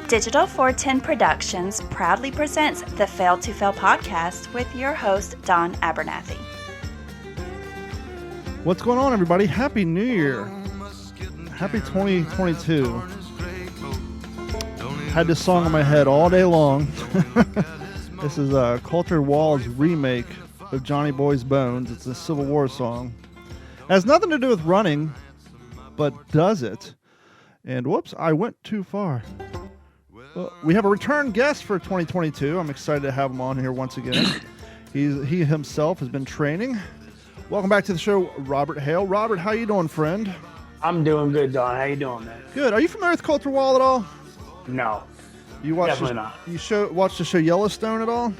Digital 410 Productions proudly presents the Fail to Fail podcast with your host, Don Abernathy. What's going on, everybody? Happy New Year. Happy 2022. Had this song in my head all day long. This is Culture Wall's remake of Johnny Boy's Bones. It's a Civil War song. It has nothing to do with running, but does it? And whoops, I went too far. Well, we have a return guest for 2022. I'm excited to have him on here once again. He himself has been training. Welcome back to the show, Robert Hale. Robert, how you doing, friend? I'm doing good, Don. How you doing, man? Good. Are you familiar with Culture Wall at all? No. You watched Definitely not. You watched the show Yellowstone at all?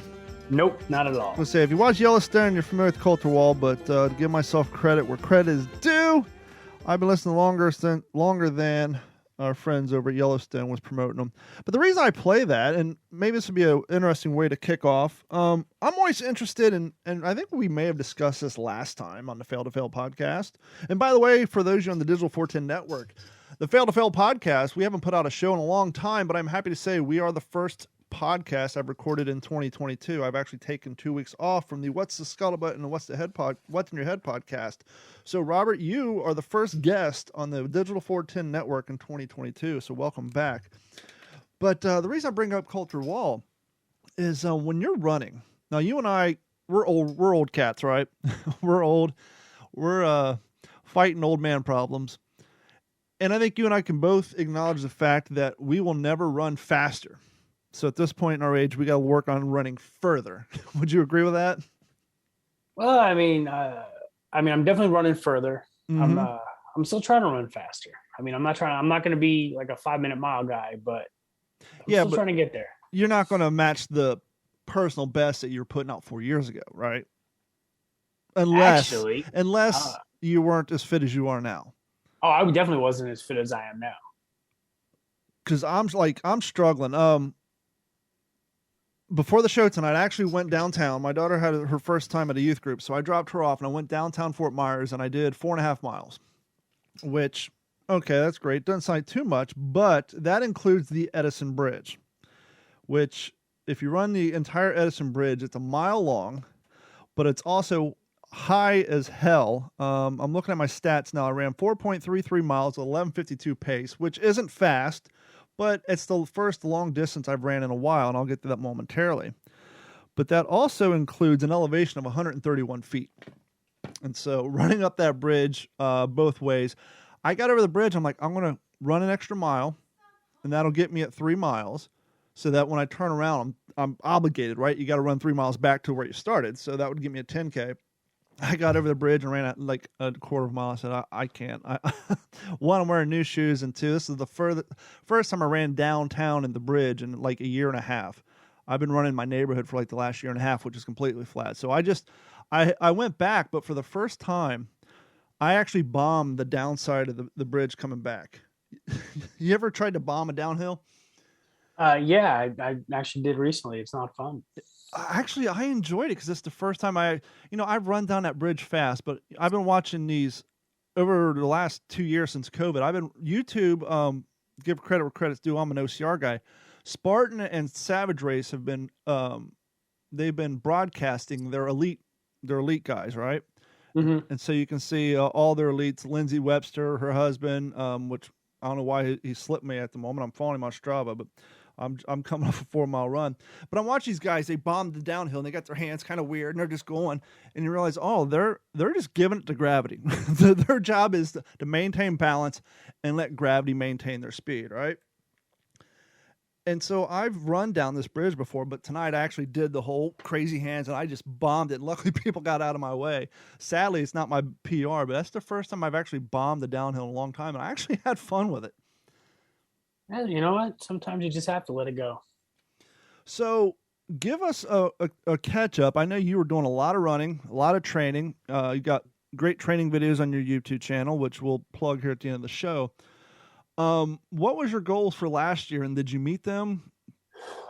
Nope, not at all. Let's say if you watch Yellowstone, you're familiar with Culture Wall, but to give myself credit where credit is due, I've been listening longer than our friends over at Yellowstone was promoting them. But the reason I play that, and maybe this would be an interesting way to kick off, I'm always interested in, and I think we may have discussed this last time on the Fail to Fail podcast. And by the way, for those of you on the Digital 410 Network, the Fail to Fail podcast, we haven't put out a show in a long time, but I'm happy to say we are the first podcast I've recorded in 2022. I've actually taken 2 weeks off from the What's the Scuttlebutt and What's in Your Head podcast. So Robert, you are the first guest on the Digital 410 Network in 2022. So welcome back. But the reason I bring up Culture Wall is when you're running. Now you and I, we're old cats, right? We're old. We're fighting old man problems. And I think you and I can both acknowledge the fact that we will never run faster. So at this point in our age, we got to work on running further. Would you agree with that? Well, I mean, I'm definitely running further. Mm-hmm. I'm still trying to run faster. I mean, I'm not going to be like a 5-minute mile guy, but I'm still trying to get there. You're not going to match the personal best that you were putting out 4 years ago, right? Unless you weren't as fit as you are now. Oh, I definitely wasn't as fit as I am now. Because I'm struggling. Before the show tonight, I actually went downtown. My daughter had her first time at a youth group, so I dropped her off and I went downtown Fort Myers and I did 4.5 miles, which, okay, that's great. Doesn't sound too much, but that includes the Edison Bridge, which if you run the entire Edison Bridge, it's a mile long, but it's also high as hell. I'm looking at my stats now. I ran 4.33 miles at 11:52 pace, which isn't fast, but it's the first long distance I've ran in a while, and I'll get to that momentarily. But that also includes an elevation of 131 feet. And so running up that bridge both ways, I got over the bridge. I'm like, I'm going to run an extra mile, and that'll get me at 3 miles so that when I turn around, I'm obligated, right? You got to run 3 miles back to where you started. So that would give me a 10K. I got over the bridge and ran at like a quarter of a mile. I said, I can't. One, I'm wearing new shoes, and two, this is the first time I ran downtown in the bridge in like a year and a half. I've been running my neighborhood for like the last year and a half, which is completely flat. So I went back, but for the first time, I actually bombed the downside of the bridge coming back. You ever tried to bomb a downhill? Yeah, I actually did recently. It's not fun. Actually, I enjoyed it because it's the first time I've run down that bridge fast, but I've been watching these over the last 2 years since COVID. I've been YouTube, give credit where credit's due. I'm an OCR guy. Spartan and Savage Race have been, they've been broadcasting their elite guys, right? Mm-hmm. And so you can see all their elites, Lindsay Webster, her husband, which I don't know why he slipped me at the moment. I'm following him on Strava, but I'm coming off a 4-mile run. But I'm watching these guys, they bombed the downhill and they got their hands kind of weird and they're just going, and you realize, oh, they're just giving it to gravity. Their job is to maintain balance and let gravity maintain their speed, right? And so I've run down this bridge before, but tonight I actually did the whole crazy hands and I just bombed it. And luckily people got out of my way. Sadly, it's not my PR, but that's the first time I've actually bombed the downhill in a long time. And I actually had fun with it. Well, you know what? Sometimes you just have to let it go. So give us a catch up. I know you were doing a lot of running, a lot of training. You got great training videos on your YouTube channel, which we'll plug here at the end of the show. What was your goals for last year and did you meet them?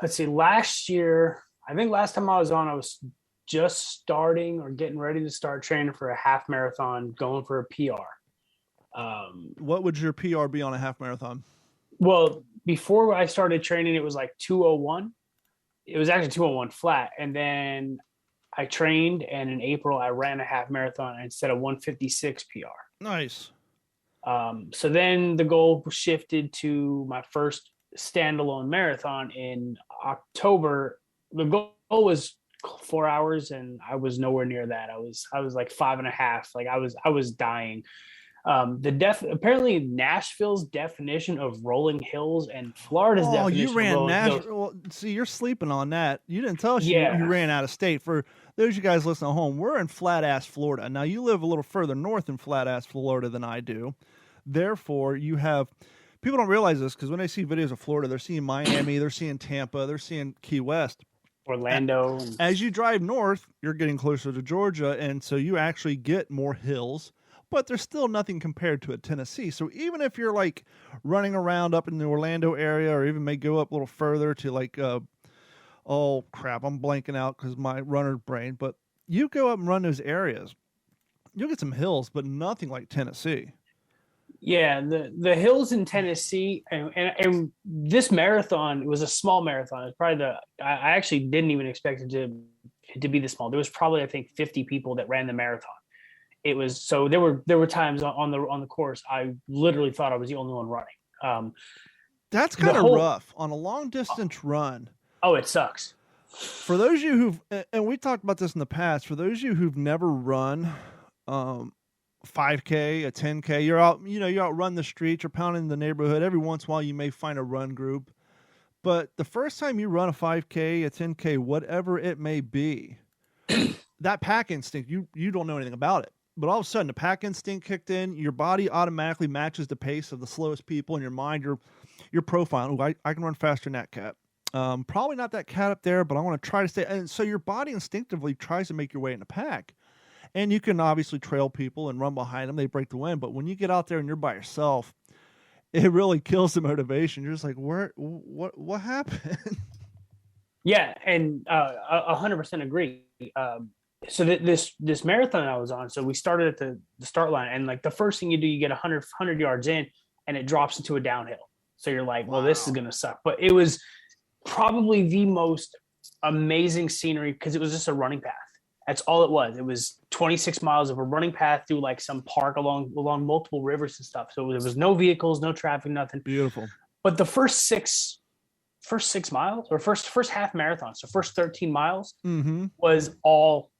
Let's see. Last year, I think last time I was on, I was just starting or getting ready to start training for a half marathon, going for a PR. What would your PR be on a half marathon? Well, before I started training, it was like 201. It was actually 201 flat. And then I trained, and in April, I ran a half marathon instead of 156 PR. Nice. So then the goal shifted to my first standalone marathon in October. The goal was 4 hours, and I was nowhere near that. I was like 5.5. Like I was dying. Apparently Nashville's definition of rolling hills and Florida's definition. You ran of Nashville. Well, see, you're sleeping on that. You didn't tell us you ran out of state. For those of you guys listening at home, we're in flat ass Florida. Now you live a little further north in flat ass Florida than I do. Therefore, you have people don't realize this because when they see videos of Florida, they're seeing Miami, they're seeing Tampa, they're seeing Key West. Orlando. As you drive north, you're getting closer to Georgia, and so you actually get more hills, but there's still nothing compared to a Tennessee. So even if you're like running around up in the Orlando area, or even may go up a little further to like, oh crap, I'm blanking out because my runner brain, but you go up and run those areas, you'll get some hills, but nothing like Tennessee. Yeah, the hills in Tennessee, and this marathon, it was a small marathon. It was probably I actually didn't even expect it to be this small. There was probably, I think, 50 people that ran the marathon. It was, so there were times on the course I literally thought I was the only one running. That's kind of rough on a long distance run. Oh, it sucks. For those of you who've, and we talked about this in the past, for those of you who've never run 5K, a 10K, you're out run the streets, you're pounding the neighborhood. Every once in a while you may find a run group. But the first time you run a 5K, a 10K, whatever it may be, that pack instinct, you don't know anything about it. But all of a sudden, the pack instinct kicked in. Your body automatically matches the pace of the slowest people. In your mind, you're profiling. Ooh, I can run faster than that cat. Probably not that cat up there, but I want to try to stay. And so your body instinctively tries to make your way in the pack. And you can obviously trail people and run behind them. They break the wind. But when you get out there and you're by yourself, it really kills the motivation. You're just like, what happened? Yeah, and 100% agree. So this marathon I was on, so we started at the start line, and like the first thing you do, you get 100 yards in, and it drops into a downhill. So you're like, well, this is going to suck. But it was probably the most amazing scenery because it was just a running path. That's all it was. It was 26 miles of a running path through like some park along multiple rivers and stuff. So there was no vehicles, no traffic, nothing. Beautiful. But the first six miles, or first half marathon, so first 13 miles was all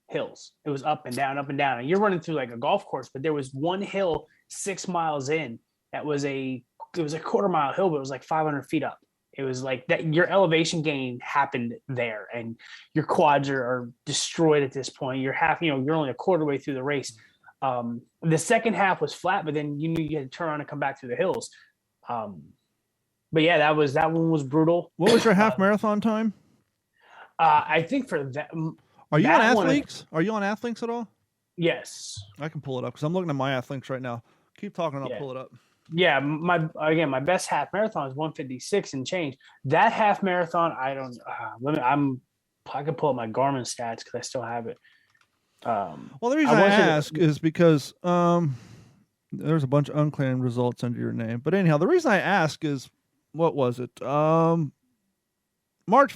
hills. It was up and down, and you're running through like a golf course, but there was one hill 6 miles in that was a quarter-mile hill, but it was like 500 feet up. It was like that your elevation gain happened there, and your quads are destroyed at this point. You're only a quarter way through the race. The second half was flat, but then you knew you had to turn around and come back through the hills. But yeah, that one was brutal. What was your half marathon time? I think for that. Are you on Athlinks? Are you on Athlinks at all? Yes. I can pull it up because I'm looking at my Athlinks right now. Keep talking and I'll pull it up. Yeah, my best half marathon is 156 and change. That half marathon, I can pull up my Garmin stats because I still have it. Well, the reason I ask is because there's a bunch of unclaimed results under your name. But anyhow, the reason I ask is, what was it? March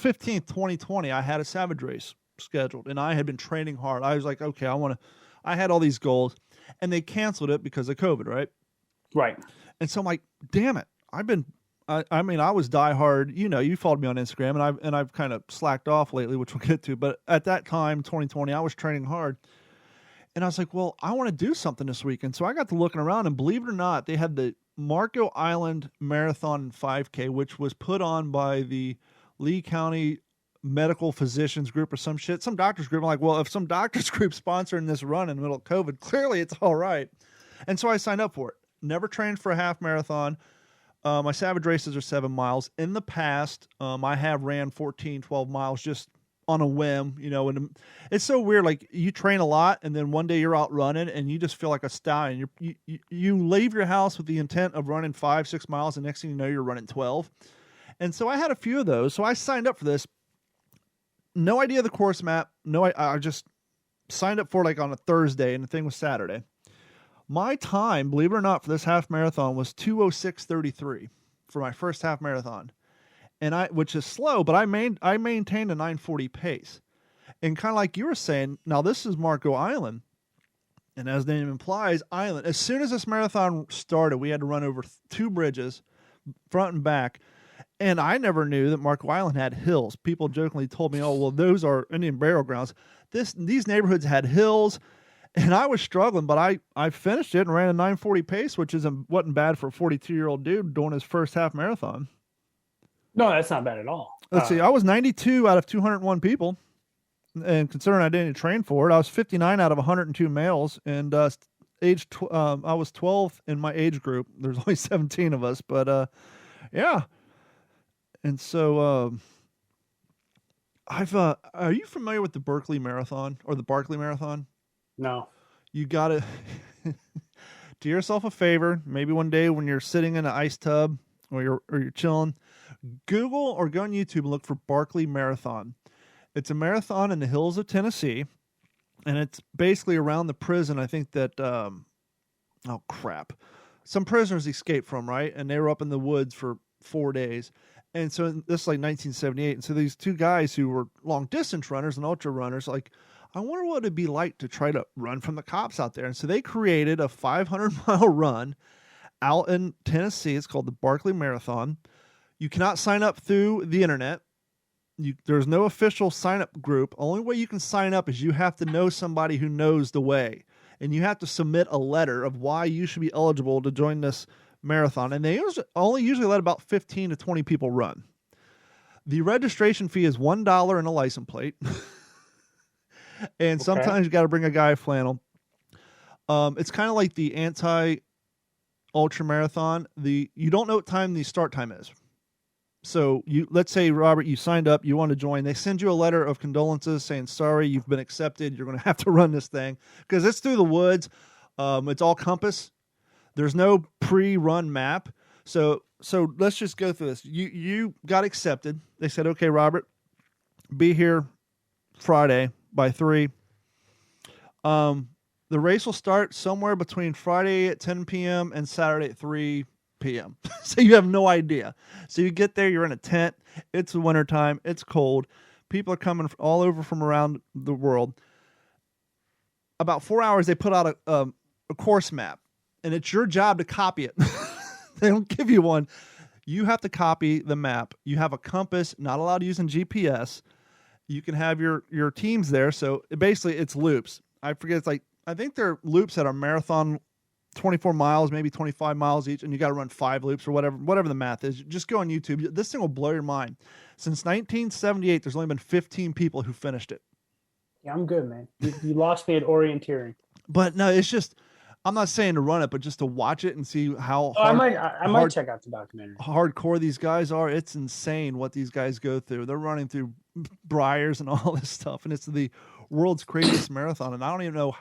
15th, 2020, I had a Savage race scheduled, and I had been training hard. I was like, okay, I had all these goals, and they canceled it because of COVID, right? Right. And so I'm like, damn it. I was diehard. You followed me on Instagram, and I've kind of slacked off lately, which we'll get to. But at that time, 2020, I was training hard. And I was like, well, I want to do something this weekend. So I got to looking around, and believe it or not, they had the Marco Island Marathon 5K, which was put on by the Lee County Medical Physicians Group or some shit. Some doctors group. I'm like, well, if some doctors group sponsoring this run in the middle of COVID, clearly it's all right. And so I signed up for it. Never trained for a half marathon. My Savage races are 7 miles. In the past, I have ran 14, 12 miles just on a whim, and it's so weird. Like, you train a lot, and then one day you're out running, and you just feel like a stallion. You leave your house with the intent of running 5, 6 miles, and next thing you know, you're running 12. And so I had a few of those. So I signed up for this. No idea the course map. I just signed up for like on a Thursday, and the thing was Saturday. My time, believe it or not, for this half marathon was 2:06:33. for my first half marathon, which is slow, but I maintained a 9:40 pace. And kind of like you were saying, now this is Marco Island, and as the name implies, island. As soon as this marathon started, we had to run over 2 bridges, front and back. And I never knew that Marco Island had hills. People jokingly told me, "Oh, well, those are Indian burial grounds." These neighborhoods had hills, and I was struggling, but I finished it and ran a 9:40 pace, which wasn't bad for a 42-year-old dude doing his first half marathon. No, that's not bad at all. Let's see, I was 92 out of 201 people, and considering I didn't train for it, I was 59 out of 102 males, and I was 12th in my age group. There's only 17 of us, but yeah. And so, are you familiar with the Berkeley Marathon or the Barkley Marathon? No. You got to do yourself a favor. Maybe one day when you're sitting in an ice tub or you're chilling, Google or go on YouTube and look for Barkley Marathon. It's a marathon in the hills of Tennessee, and it's basically around the prison. I think that, oh crap, some prisoners escaped from, right? And they were up in the woods for 4 days. And so this is like 1978. And so these 2 guys who were long distance runners and ultra runners, like, I wonder what it'd be like to try to run from the cops out there. And so they created a 500-mile run out in Tennessee. It's called the Barkley Marathon. You cannot sign up through the internet. There's no official sign-up group. Only way you can sign up is you have to know somebody who knows the way. And you have to submit a letter of why you should be eligible to join this marathon, and they usually let about 15 to 20 people run. The registration fee is $1 and a license plate. And sometimes you got to bring a guy flannel. It's kind of like the anti-ultra marathon. You don't know what time the start time is. So let's say, Robert, you signed up, you want to join. They send you a letter of condolences saying, sorry, you've been accepted. You're going to have to run this thing because it's through the woods. It's all compass. There's no pre-run map. So let's just go through this. You got accepted. They said, okay, Robert, be here Friday by 3. The race will start somewhere between Friday at 10 p.m. and Saturday at 3 p.m. So you have no idea. So you get there, you're in a tent. It's the wintertime. It's cold. People are coming all over from around the world. About 4 hours, they put out a course map. And it's your job to copy it. They don't give you one. You have to copy the map. You have a compass, not allowed using GPS. You can have your teams there. So basically it's loops. I forget. I think they're loops that are marathon 24 miles, maybe 25 miles each. And you got to run 5 loops or whatever the math is. Just go on YouTube. This thing will blow your mind. Since 1978, there's only been 15 people who finished it. Yeah, I'm good, man. You lost me at orienteering. But no, it's just, I'm not saying to run it, but just to watch it and see how hard, I might check out the documentary. Hardcore these guys are. It's insane what these guys go through. They're running through briars and all this stuff, and it's the world's craziest marathon. And I don't even know.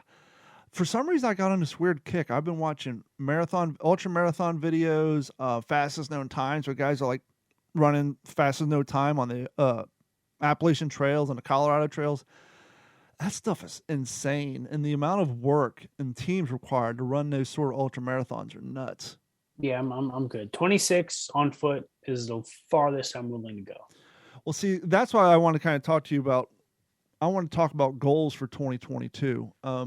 For some reason, I got on this weird kick. I've been watching ultra marathon videos, fastest known times, where guys are like running fastest known time on the Appalachian trails and the Colorado trails. That stuff is insane, and the amount of work and teams required to run those sort of ultra marathons are nuts. Yeah, I'm good. 26 on foot is the farthest I'm willing to go. Well, see, that's why I want to kind of talk to you about. I want to talk about goals for 2022. Are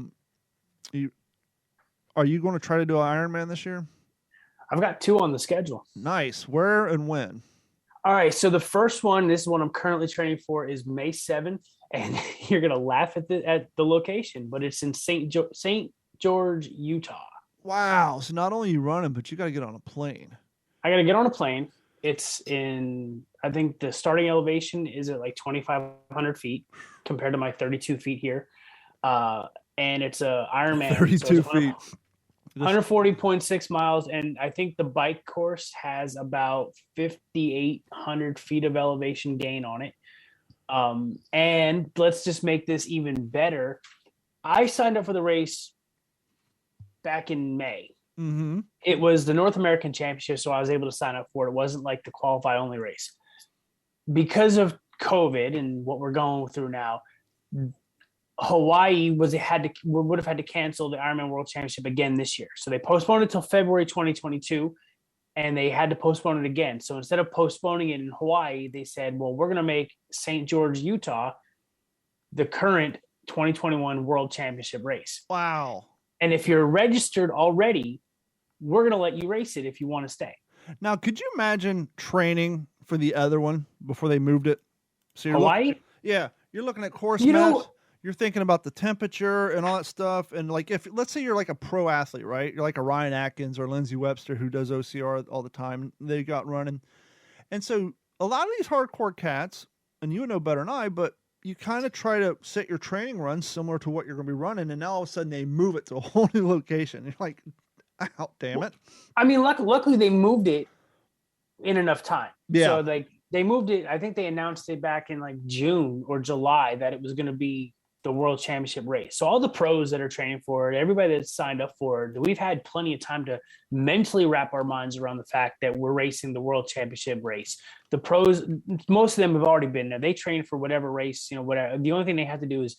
you going to try to do an Ironman this year? I've got 2 on the schedule. Nice. Where and when? All right. So the first one, this is what I'm currently training for, is May 7th. And you're going to laugh at the location, but it's in St. George, Utah. Wow. So not only are you running, but you got to get on a plane. I got to get on a plane. It's I think the starting elevation is at like 2,500 feet compared to my 32 feet here. And it's a Ironman. 32 feet. 140.6 miles. And I think the bike course has about 5,800 feet of elevation gain on it. And let's just make this even better. I signed up for the race back in May. Mm-hmm. It was the North American Championship, so I was able to sign up for it. It wasn't like the qualify only race. Because of COVID and what we're going through now, Hawaii would have had to cancel the Ironman World Championship again this year. So they postponed it till February 2022. and they had to postpone it again. So instead of postponing it in Hawaii, they said, well, we're going to make St. George, Utah, the current 2021 World Championship race. Wow. And if you're registered already, we're going to let you race it if you want to stay. Now, could you imagine training for the other one before they moved it? So Hawaii? You're looking at course maps. You're thinking about the temperature and all that stuff. And like, if let's say you're like a pro athlete, right? You're like a Ryan Atkins or Lindsey Webster who does OCR all the time. They got running. And so a lot of these hardcore cats, and you would know better than I, but you kind of try to set your training runs similar to what you're going to be running. And now all of a sudden they move it to a whole new location. You're like, oh, damn it. I mean, luckily they moved it in enough time. Yeah. So they moved it. I think they announced it back in like June or July that it was going to be the World Championship race. So all the pros that are training for it, everybody that's signed up for it, we've had plenty of time to mentally wrap our minds around the fact that we're racing the World Championship race. The pros, most of them have already been there. They train for whatever race, whatever. The only thing they have to do is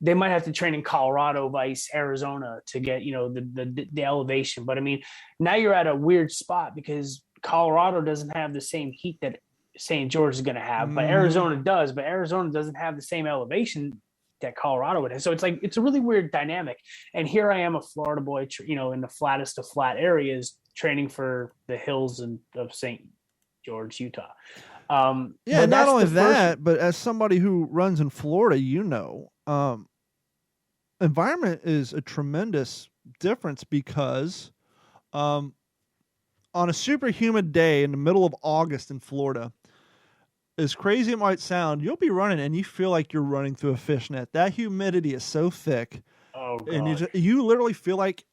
they might have to train in Colorado, vice Arizona to get, the elevation. But I mean, now you're at a weird spot because Colorado doesn't have the same heat that St. George is going to have, but Arizona does. But Arizona doesn't have the same elevation that Colorado would have. So it's a really weird dynamic. And here I am, a Florida boy, in the flattest of flat areas, training for the hills of St. George, Utah. Not only that, but as somebody who runs in Florida, environment is a tremendous difference because on a super humid day in the middle of August in Florida, as crazy it might sound, you'll be running and you feel like you're running through a fishnet. That humidity is so thick. Oh, God. And you literally feel like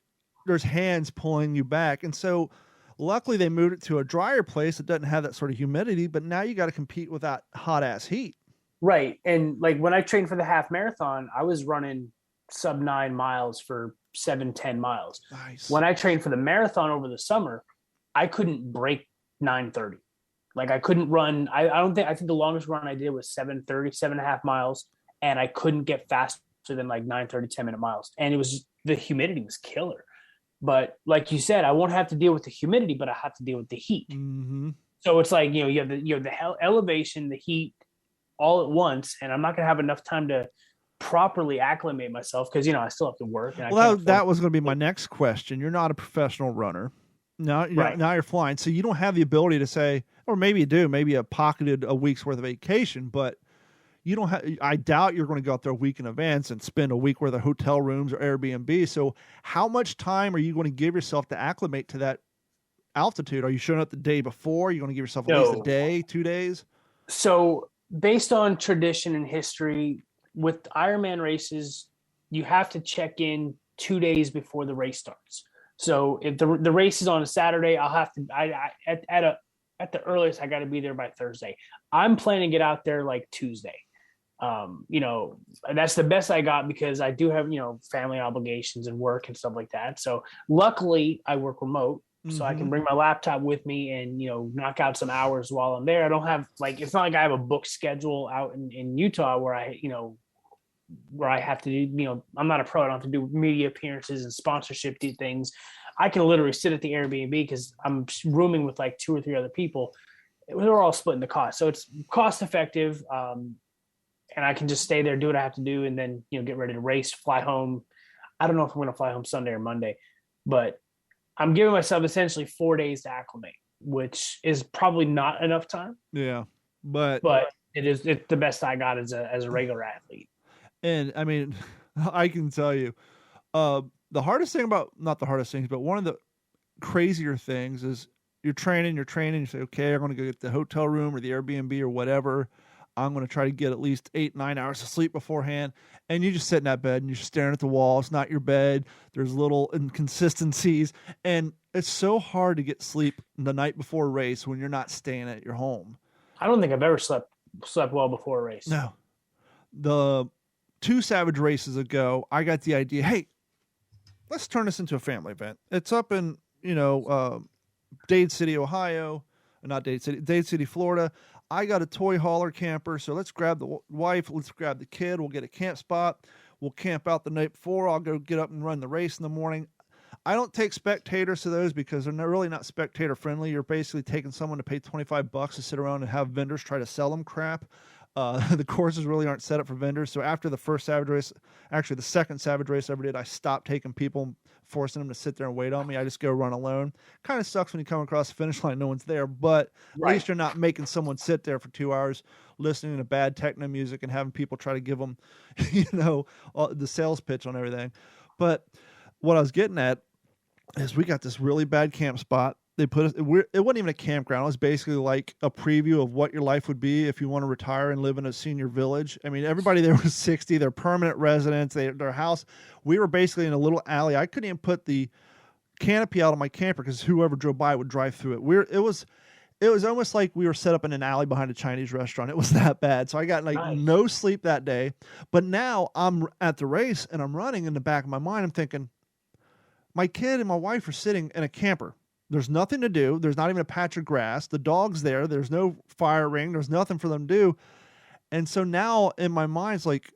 there's hands pulling you back. And so luckily they moved it to a drier place that doesn't have that sort of humidity, but now you got to compete with that hot ass heat. Right. And like when I trained for the half marathon, I was running sub 9 miles for 7-10 miles. Nice. When I trained for the marathon over the summer, I couldn't break 9:30. Like I couldn't run. I think the longest run I did was 7:30, 7.5 miles. And I couldn't get faster than like 9:30, 10-minute miles. And it was, the humidity was killer. But like you said, I won't have to deal with the humidity, but I have to deal with the heat. Mm-hmm. So it's like, you have the elevation, the heat all at once. And I'm not going to have enough time to properly acclimate myself because, I still have to work. And that was going to be my next question. You're not a professional runner. Now you're flying. So you don't have the ability to say, or maybe you do, maybe you pocketed a week's worth of vacation, but you don't have, I doubt you're going to go out there a week in advance and spend a week worth of hotel rooms or Airbnb. So how much time are you going to give yourself to acclimate to that altitude? Are you showing up the day before? Are you going to give yourself at least a day, 2 days? So based on tradition and history with Ironman races, you have to check in 2 days before the race starts. So if the race is on a Saturday, I'll have to, at the earliest, I got to be there by Thursday. I'm planning to get out there like Tuesday. That's the best I got because I do have, family obligations and work and stuff like that. So luckily I work remote, so I can bring my laptop with me and, knock out some hours while I'm there. I don't have it's not like I have a book schedule out in Utah where I have to do, I'm not a pro. I don't have to do media appearances and sponsorship things. I can literally sit at the Airbnb because I'm rooming with like 2 or 3 other people. We're all splitting the cost. So it's cost effective. And I can just stay there, do what I have to do, and then, get ready to race, fly home. I don't know if I'm going to fly home Sunday or Monday, but I'm giving myself essentially 4 days to acclimate, which is probably not enough time. Yeah. But it's the best I got as a regular athlete. And I mean, I can tell you, the hardest thing not the hardest things, but one of the crazier things is you're training, you say, okay, I'm going to go get the hotel room or the Airbnb or whatever. I'm going to try to get at least 8-9 hours of sleep beforehand. And you just sit in that bed and you're staring at the wall. It's not your bed. There's little inconsistencies. And it's so hard to get sleep the night before a race when you're not staying at your home. I don't think I've ever slept well before a race. No. The 2 Savage races ago, I got the idea, hey, let's turn this into a family event. It's up in, Dade City, Ohio. Not Dade City, Dade City, Florida. I got a toy hauler camper, so let's grab the wife, let's grab the kid, we'll get a camp spot, we'll camp out the night before, I'll go get up and run the race in the morning. I don't take spectators to those because they're really not spectator friendly. You're basically taking someone to pay $25 to sit around and have vendors try to sell them crap. The courses really aren't set up for vendors. So after the first Savage Race, actually the second Savage Race I ever did, I stopped taking people, forcing them to sit there and wait on me. I just go run alone. Kind of sucks when you come across the finish line, no one's there, but at least you're not making someone sit there for 2 hours listening to bad techno music and having people try to give them, the sales pitch on everything. But what I was getting at is we got this really bad camp spot. They put us, it wasn't even a campground. It was basically like a preview of what your life would be if you want to retire and live in a senior village. I mean, everybody there was 60. They're permanent residents. Their house. We were basically in a little alley. I couldn't even put the canopy out on my camper because whoever drove by would drive through it. It was almost like we were set up in an alley behind a Chinese restaurant. It was that bad. So I got no sleep that day. But now I'm at the race and I'm running. In the back of my mind, I'm thinking, my kid and my wife are sitting in a camper. There's nothing to do. There's not even a patch of grass. The dog's there. There's no fire ring. There's nothing for them to do. And so now in my mind, it's like,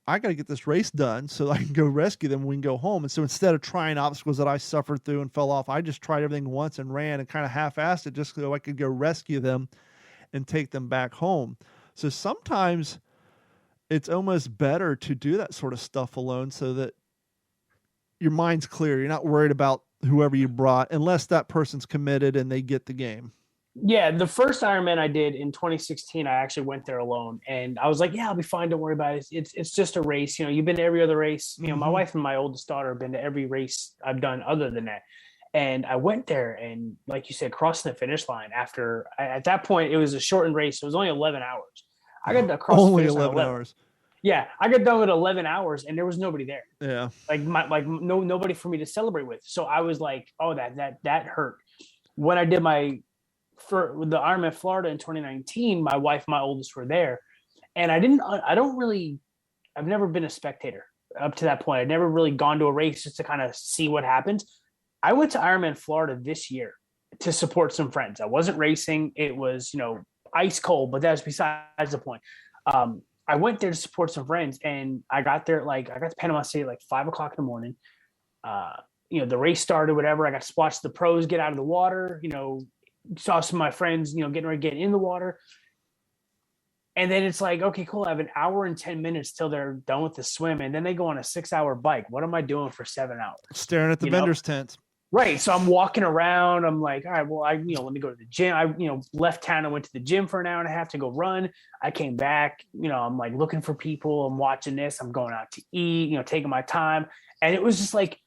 I got to get this race done so I can go rescue them when we can go home. And so instead of trying obstacles that I suffered through and fell off, I just tried everything once and ran and kind of half-assed it just so I could go rescue them and take them back home. So sometimes it's almost better to do that sort of stuff alone so that your mind's clear. You're not worried about whoever you brought, unless that person's committed and they get the game. Yeah, the first Ironman I did in 2016, I actually went there alone, and I was like, "Yeah, I'll be fine. Don't worry about it. It's just a race. You've been to every other race. My wife and my oldest daughter have been to every race I've done other than that." And I went there, and like you said, crossing the finish line after at that point it was a shortened race. It was only 11 hours. I got to cross only the finish 11 hours. Yeah, I got done with 11 hours, and there was nobody there. Yeah, nobody for me to celebrate with. So I was like, "Oh, that hurt." When I did for the Ironman Florida in 2019, my wife, and my oldest were there, and I've never been a spectator up to that point. I'd never really gone to a race just to kind of see what happens. I went to Ironman Florida this year to support some friends. I wasn't racing. It was, ice cold, but that was besides the point. I went there to support some friends, and I got there I got to Panama City at 5 o'clock in the morning. The race started, whatever. I got to watch the pros get out of the water, saw some of my friends, getting ready to get in the water. And then it's like, okay, cool. I have an hour and 10 minutes till they're done with the swim. And then they go on a 6-hour bike. What am I doing for 7 hours? Staring at the vendor's tent. Right. So I'm walking around. I'm like, all right, well, let me go to the gym. I left town. I went to the gym for an hour and a half to go run. I came back, I'm like looking for people. I'm watching this. I'm going out to eat, taking my time. And it was just like,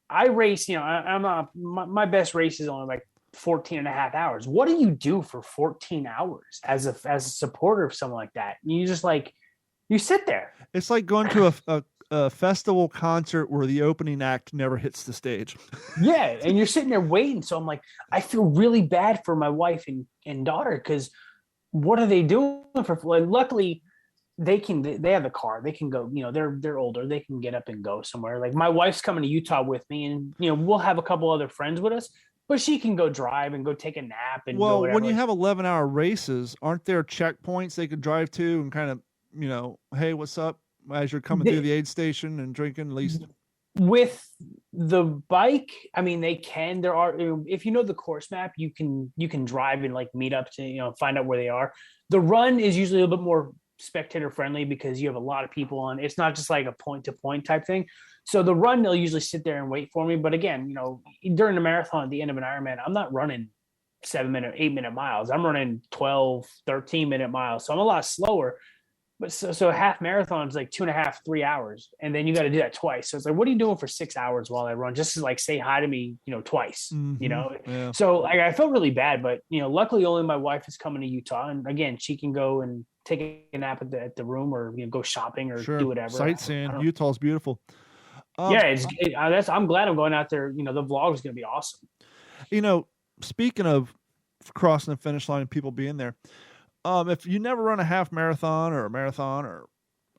I race, I'm not, my best race is only 14 and a half hours. What do you do for 14 hours as a supporter of someone like that? You just you sit there. It's like going to a festival concert where the opening act never hits the stage. Yeah. And you're sitting there waiting. So I'm like, I feel really bad for my wife and daughter. Cause what are they doing luckily they have the car, they can go, they're older. They can get up and go somewhere. My wife's coming to Utah with me, and, we'll have a couple other friends with us, but she can go drive and go take a nap. And when you have 11-hour races, aren't there checkpoints they could drive to and kind of, hey, what's up? As you're coming through the aid station and drinking, at least with the bike. I mean, they can. There are, if you know the course map, you can drive and meet up to find out where they are. The run is usually a little bit more spectator friendly because you have a lot of people on. It's not just like a point to point type thing. So the run, they'll usually sit there and wait for me. But again, during the marathon at the end of an Ironman, I'm not running 8-minute miles. I'm running 12, 13-minute miles. So I'm a lot slower. But so half marathon is 2.5, 3 hours. And then you got to do that twice. So it's what are you doing for 6 hours while I run? Just to say hi to me, twice, Yeah. So I felt really bad, but luckily only my wife is coming to Utah. And again, she can go and take a nap at the room or go shopping or do whatever. Sightseeing. Utah's beautiful. I'm glad I'm going out there. The vlog is going to be awesome. Speaking of crossing the finish line and people being there, if you never run a half marathon or a marathon or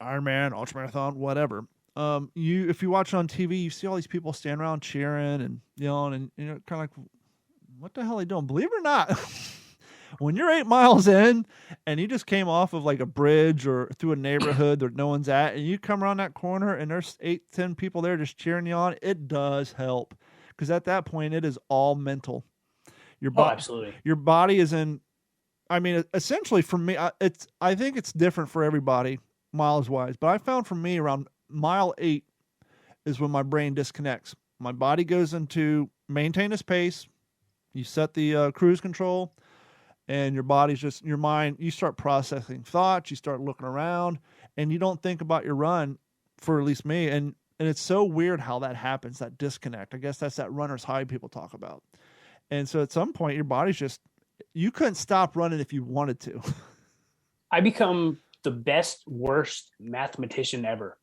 Ironman, ultramarathon, whatever, if you watch it on TV, you see all these people standing around cheering and yelling, and kind of like, what the hell are they doing? Believe it or not, When you're 8 miles in and you just came off of like a bridge or through a neighborhood that no one's at, and you come around that corner and there's 8-10 people there just cheering you on, it does help. Because at that point, it is all mental. Absolutely. Your body is in, I mean, essentially for me, I think it's different for everybody miles wise, but I found for me around mile 8 is when my brain disconnects. My body goes into maintain its pace. You set the cruise control, and your body's just, your mind, you start processing thoughts, you start looking around, and you don't think about your run, for at least me. And it's so weird how that happens, that disconnect. I guess that's that runner's high people talk about. And so at some point, your body's just, you couldn't stop running if you wanted to. I become the best, worst mathematician ever.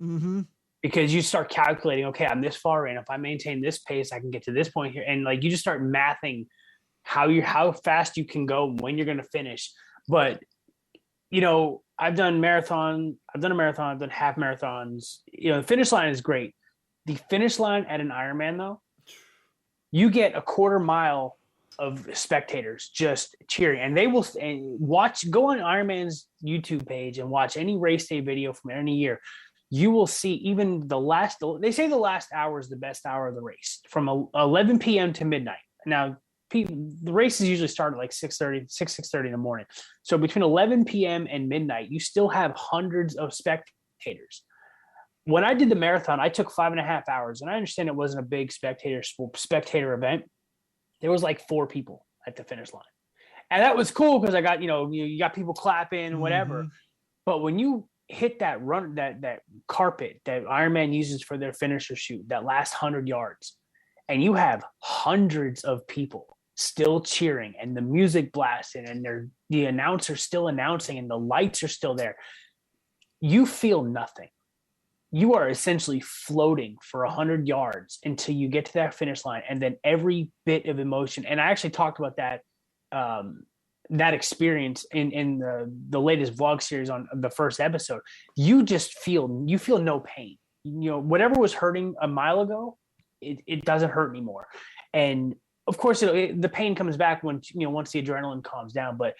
Because you start calculating, okay, I'm this far in. If I maintain this pace, I can get to this point here. And like, you just start mathing how fast you can go, when you're going to finish. But, you know, I've done a marathon, I've done half marathons. You know, the finish line is great. The finish line at an Ironman, though, you get a quarter mile of spectators just cheering, and they will go on Ironman's YouTube page and watch any race day video from any year. You will see even they say the last hour is the best hour of the race, from 11 p.m. to midnight. Now, the races usually start at like 6:30 in the morning. So between 11 p.m. and midnight, you still have hundreds of spectators. When I did the marathon, I took 5.5 hours, and I understand it wasn't a big spectator event. There was like 4 people at the finish line. And that was cool because I got, you got people clapping, whatever. But when you hit that run, that carpet that Ironman uses for their finisher shoot, that last 100 yards, and you have hundreds of people still cheering, and the music blasting, and the announcer still announcing, and the lights are still there, you feel nothing. You are essentially floating for 100 yards until you get to that finish line, and then every bit of emotion. And I actually talked about that experience in the latest vlog series on the first episode. You feel no pain. Whatever was hurting a mile ago, it doesn't hurt anymore. And of course, the pain comes back once the adrenaline calms down. But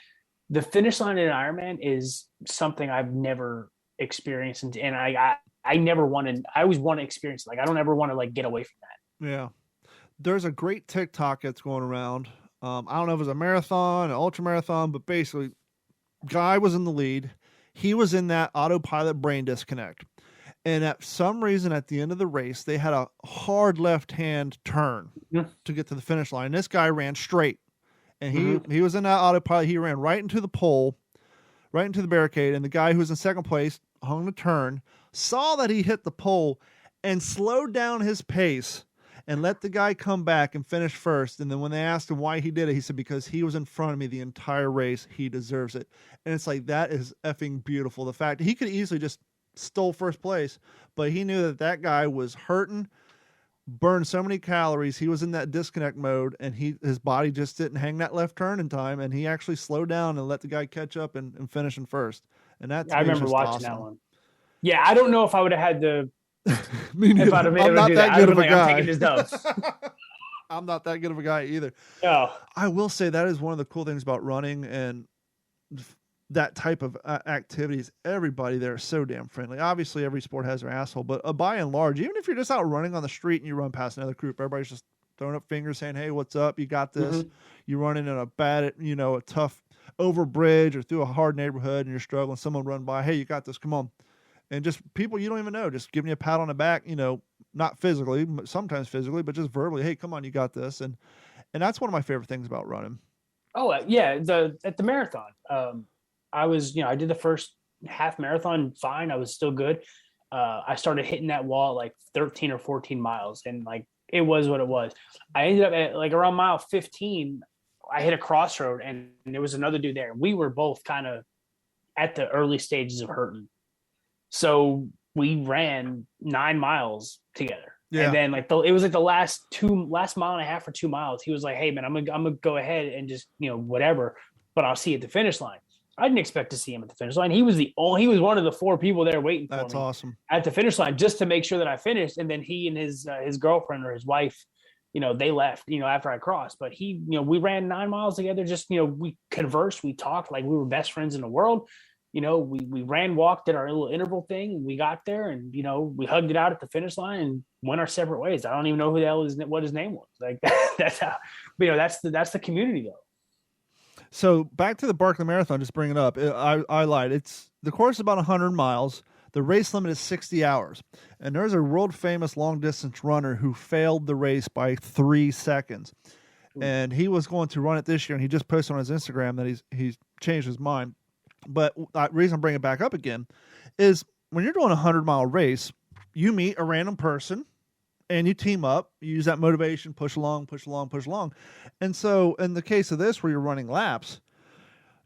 the finish line in an Ironman is something I've never experienced, and I never wanted. I always want to experience it. Like, I don't ever want to get away from that. Yeah, there's a great TikTok that's going around. I don't know if it was a marathon, an ultra marathon, but basically, guy was in the lead. He was in that autopilot brain disconnect. And at some reason, at the end of the race, they had a hard left-hand turn to get to the finish line. And this guy ran straight. And he was in that autopilot. He ran right into the pole, right into the barricade. And the guy who was in second place hung the turn, saw that he hit the pole, and slowed down his pace and let the guy come back and finish first. And then when they asked him why he did it, he said, because he was in front of me the entire race. He deserves it. And it's like, that is effing beautiful. The fact he could easily just stole first place, but he knew that guy was hurting, burned so many calories. He was in that disconnect mode, and his body just didn't hang that left turn in time. And he actually slowed down and let the guy catch up and finish in first. And I remember watching that one. Yeah. I don't know if I would have had the, if I'd have been able to do that, good of a guy. I'm taking his dubs. I'm not that good of a guy either. No. I will say that is one of the cool things about running and that type of activities. Everybody there is so damn friendly. Obviously, every sport has their asshole, but by and large, even if you're just out running on the street and you run past another group, everybody's just throwing up fingers saying, "Hey, what's up? You got this." You're running in a tough over bridge or through a hard neighborhood and you're struggling. Someone run by, "Hey, you got this. Come on." And just people you don't even know, just giving you a pat on the back, not physically, sometimes physically, but just verbally, "Hey, come on, you got this." And that's one of my favorite things about running. Oh, yeah. At the marathon, I was, I did the first half marathon fine. I was still good. I started hitting that wall at like 13 or 14 miles, and it was what it was. I ended up at around mile 15, I hit a crossroad, and there was another dude there. We were both kind of at the early stages of hurting. So we ran 9 miles together. Yeah. And then it was the last mile and a half or 2 miles. He was like, "Hey man, I'm gonna go ahead and just, whatever, but I'll see you at the finish line." I didn't expect to see him at the finish line. He was one of the 4 people there waiting for me. That's awesome. At the finish line, just to make sure that I finished. And then he and his girlfriend or his wife they left, after I crossed, but we ran 9 miles together. Just, we conversed, we talked like we were best friends in the world. We ran, walked, did our little interval thing. We got there and, we hugged it out at the finish line and went our separate ways. I don't even know who the hell what his name was. Like that's how, that's the community though. So back to the Barkley Marathon, just bring it up. I lied. The course is about 100 miles. The race limit is 60 hours. And there's a world famous long distance runner who failed the race by 3 seconds. And he was going to run it this year, and he just posted on his Instagram that he's changed his mind. But the reason I'm bringing it back up again is when you're doing a 100-mile race, you meet a random person and you team up, you use that motivation, push along. And so in the case of this, where you're running laps,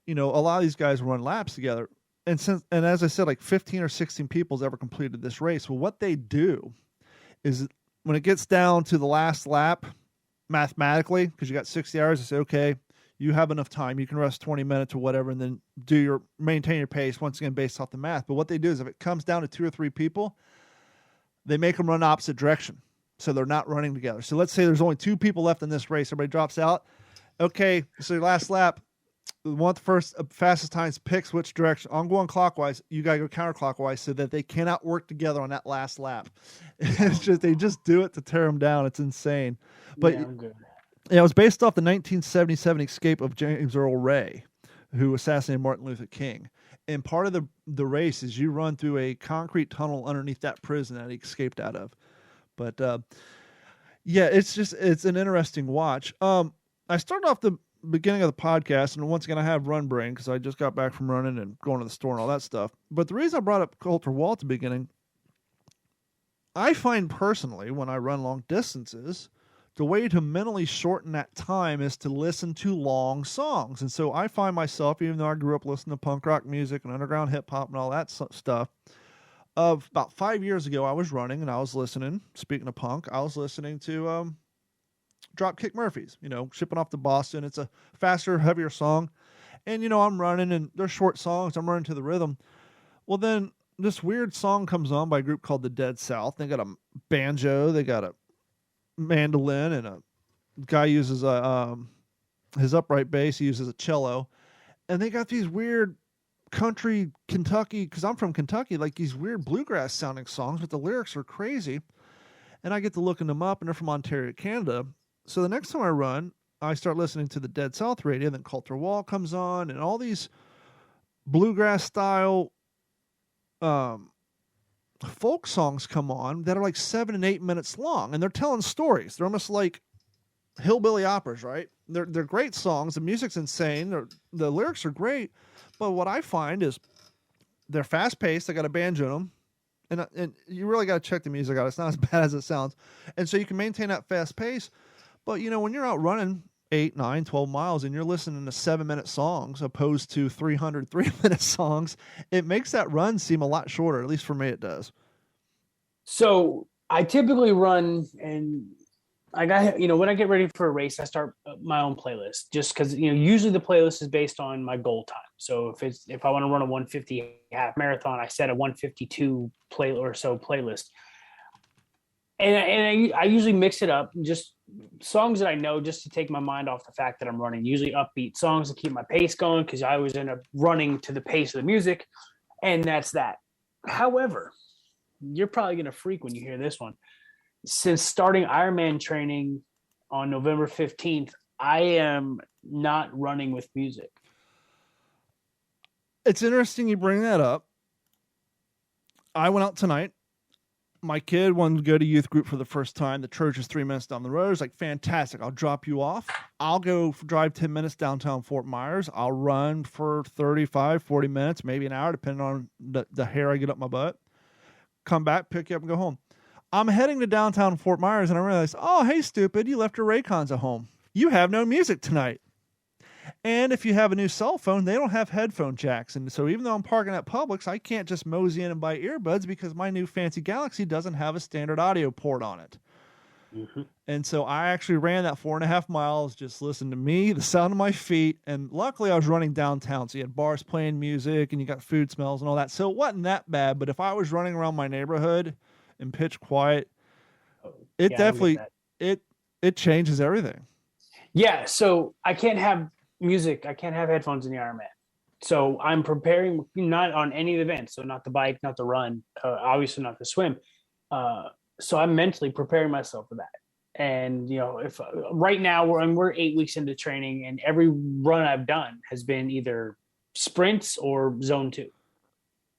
a lot of these guys run laps together. And as I said, like 15 or 16 people's ever completed this race. Well, what they do is when it gets down to the last lap, mathematically, because you got 60 hours, they say, okay, you have enough time. You can rest 20 minutes or whatever, and then maintain your pace, once again, based off the math. But what they do is if it comes down to 2 or 3 people, they make them run opposite direction. So they're not running together. So let's say there's only 2 people left in this race. Everybody drops out. Okay, so your last lap, the one with the first fastest times picks which direction. I'm going clockwise. You got to go counterclockwise so that they cannot work together on that last lap. It's just, they just do it to tear them down. It's insane. But yeah, I'm good. Yeah, it was based off the 1977 escape of James Earl Ray, who assassinated Martin Luther King. And part of the race is you run through a concrete tunnel underneath that prison that he escaped out of. But it's an interesting watch. I started off the beginning of the podcast, and once again, I have run brain because I just got back from running and going to the store and all that stuff. But the reason I brought up Coulter Wall at the beginning, I find personally when I run long distances, the way to mentally shorten that time is to listen to long songs. And so I find myself, even though I grew up listening to punk rock music and underground hip hop and all that stuff, of about 5 years ago, I was running and I was listening, speaking of punk, I was listening to Dropkick Murphys, Shipping Off to Boston. It's a faster, heavier song. And, I'm running and they're short songs. I'm running to the rhythm. Well, then this weird song comes on by a group called the Dead South. They got a banjo, they got a mandolin, and a guy uses his upright bass. He uses a cello, and they got these weird country Kentucky, because I'm from Kentucky, like these weird bluegrass sounding songs, but the lyrics are crazy. And I get to looking them up, and they're from Ontario, Canada. So the next time I run, I start listening to the Dead South radio. Then Coulter Wall comes on, and all these bluegrass style folk songs come on that are like 7 and 8 minutes long, and they're telling stories. They're almost like hillbilly operas, right? They're great songs. The music's insane. The lyrics are great, but what I find is they're fast paced. They got a banjo in them, and you really got to check the music out. It's not as bad as it sounds, and so you can maintain that fast pace. But when you're out running 8, 9, 12 miles and you're listening to 7-minute songs opposed to 300 3-minute songs, it makes that run seem a lot shorter. At least for me, it does. So I typically run, and I got, when I get ready for a race, I start my own playlist just because, usually the playlist is based on my goal time. So if I want to run a 150 half marathon, I set a 152 playlist. And I usually mix it up, just songs that I know, just to take my mind off the fact that I'm running. Usually upbeat songs to keep my pace going, because I always end up running to the pace of the music, and that's that. However, you're probably going to freak when you hear this one. Since starting Ironman training on November 15th, I am not running with music. It's interesting you bring that up. I went out tonight. My kid wanted to go to youth group for the first time. The church is 3 minutes down the road. It's like, fantastic. I'll drop you off. I'll go drive 10 minutes downtown Fort Myers. I'll run for 35, 40 minutes, maybe an hour, depending on the hair I get up my butt. Come back, pick you up, and go home. I'm heading to downtown Fort Myers, and I realize, oh, hey, stupid, you left your Raycons at home. You have no music tonight. And if you have a new cell phone, they don't have headphone jacks. And so even though I'm parking at Publix, I can't just mosey in and buy earbuds because my new fancy Galaxy doesn't have a standard audio port on it. Mm-hmm. And so I actually ran that 4.5 miles, just listened to me, the sound of my feet. And luckily I was running downtown. So you had bars playing music and you got food smells and all that. So it wasn't that bad. But if I was running around my neighborhood in pitch quiet, it it changes everything. Yeah. So I can't have music. I can't have headphones in the Ironman. So I'm preparing not on any of the events. So not the bike, not the run, obviously not the swim. So I'm mentally preparing myself for that. And if right now we're 8 weeks into training, and every run I've done has been either sprints or zone 2,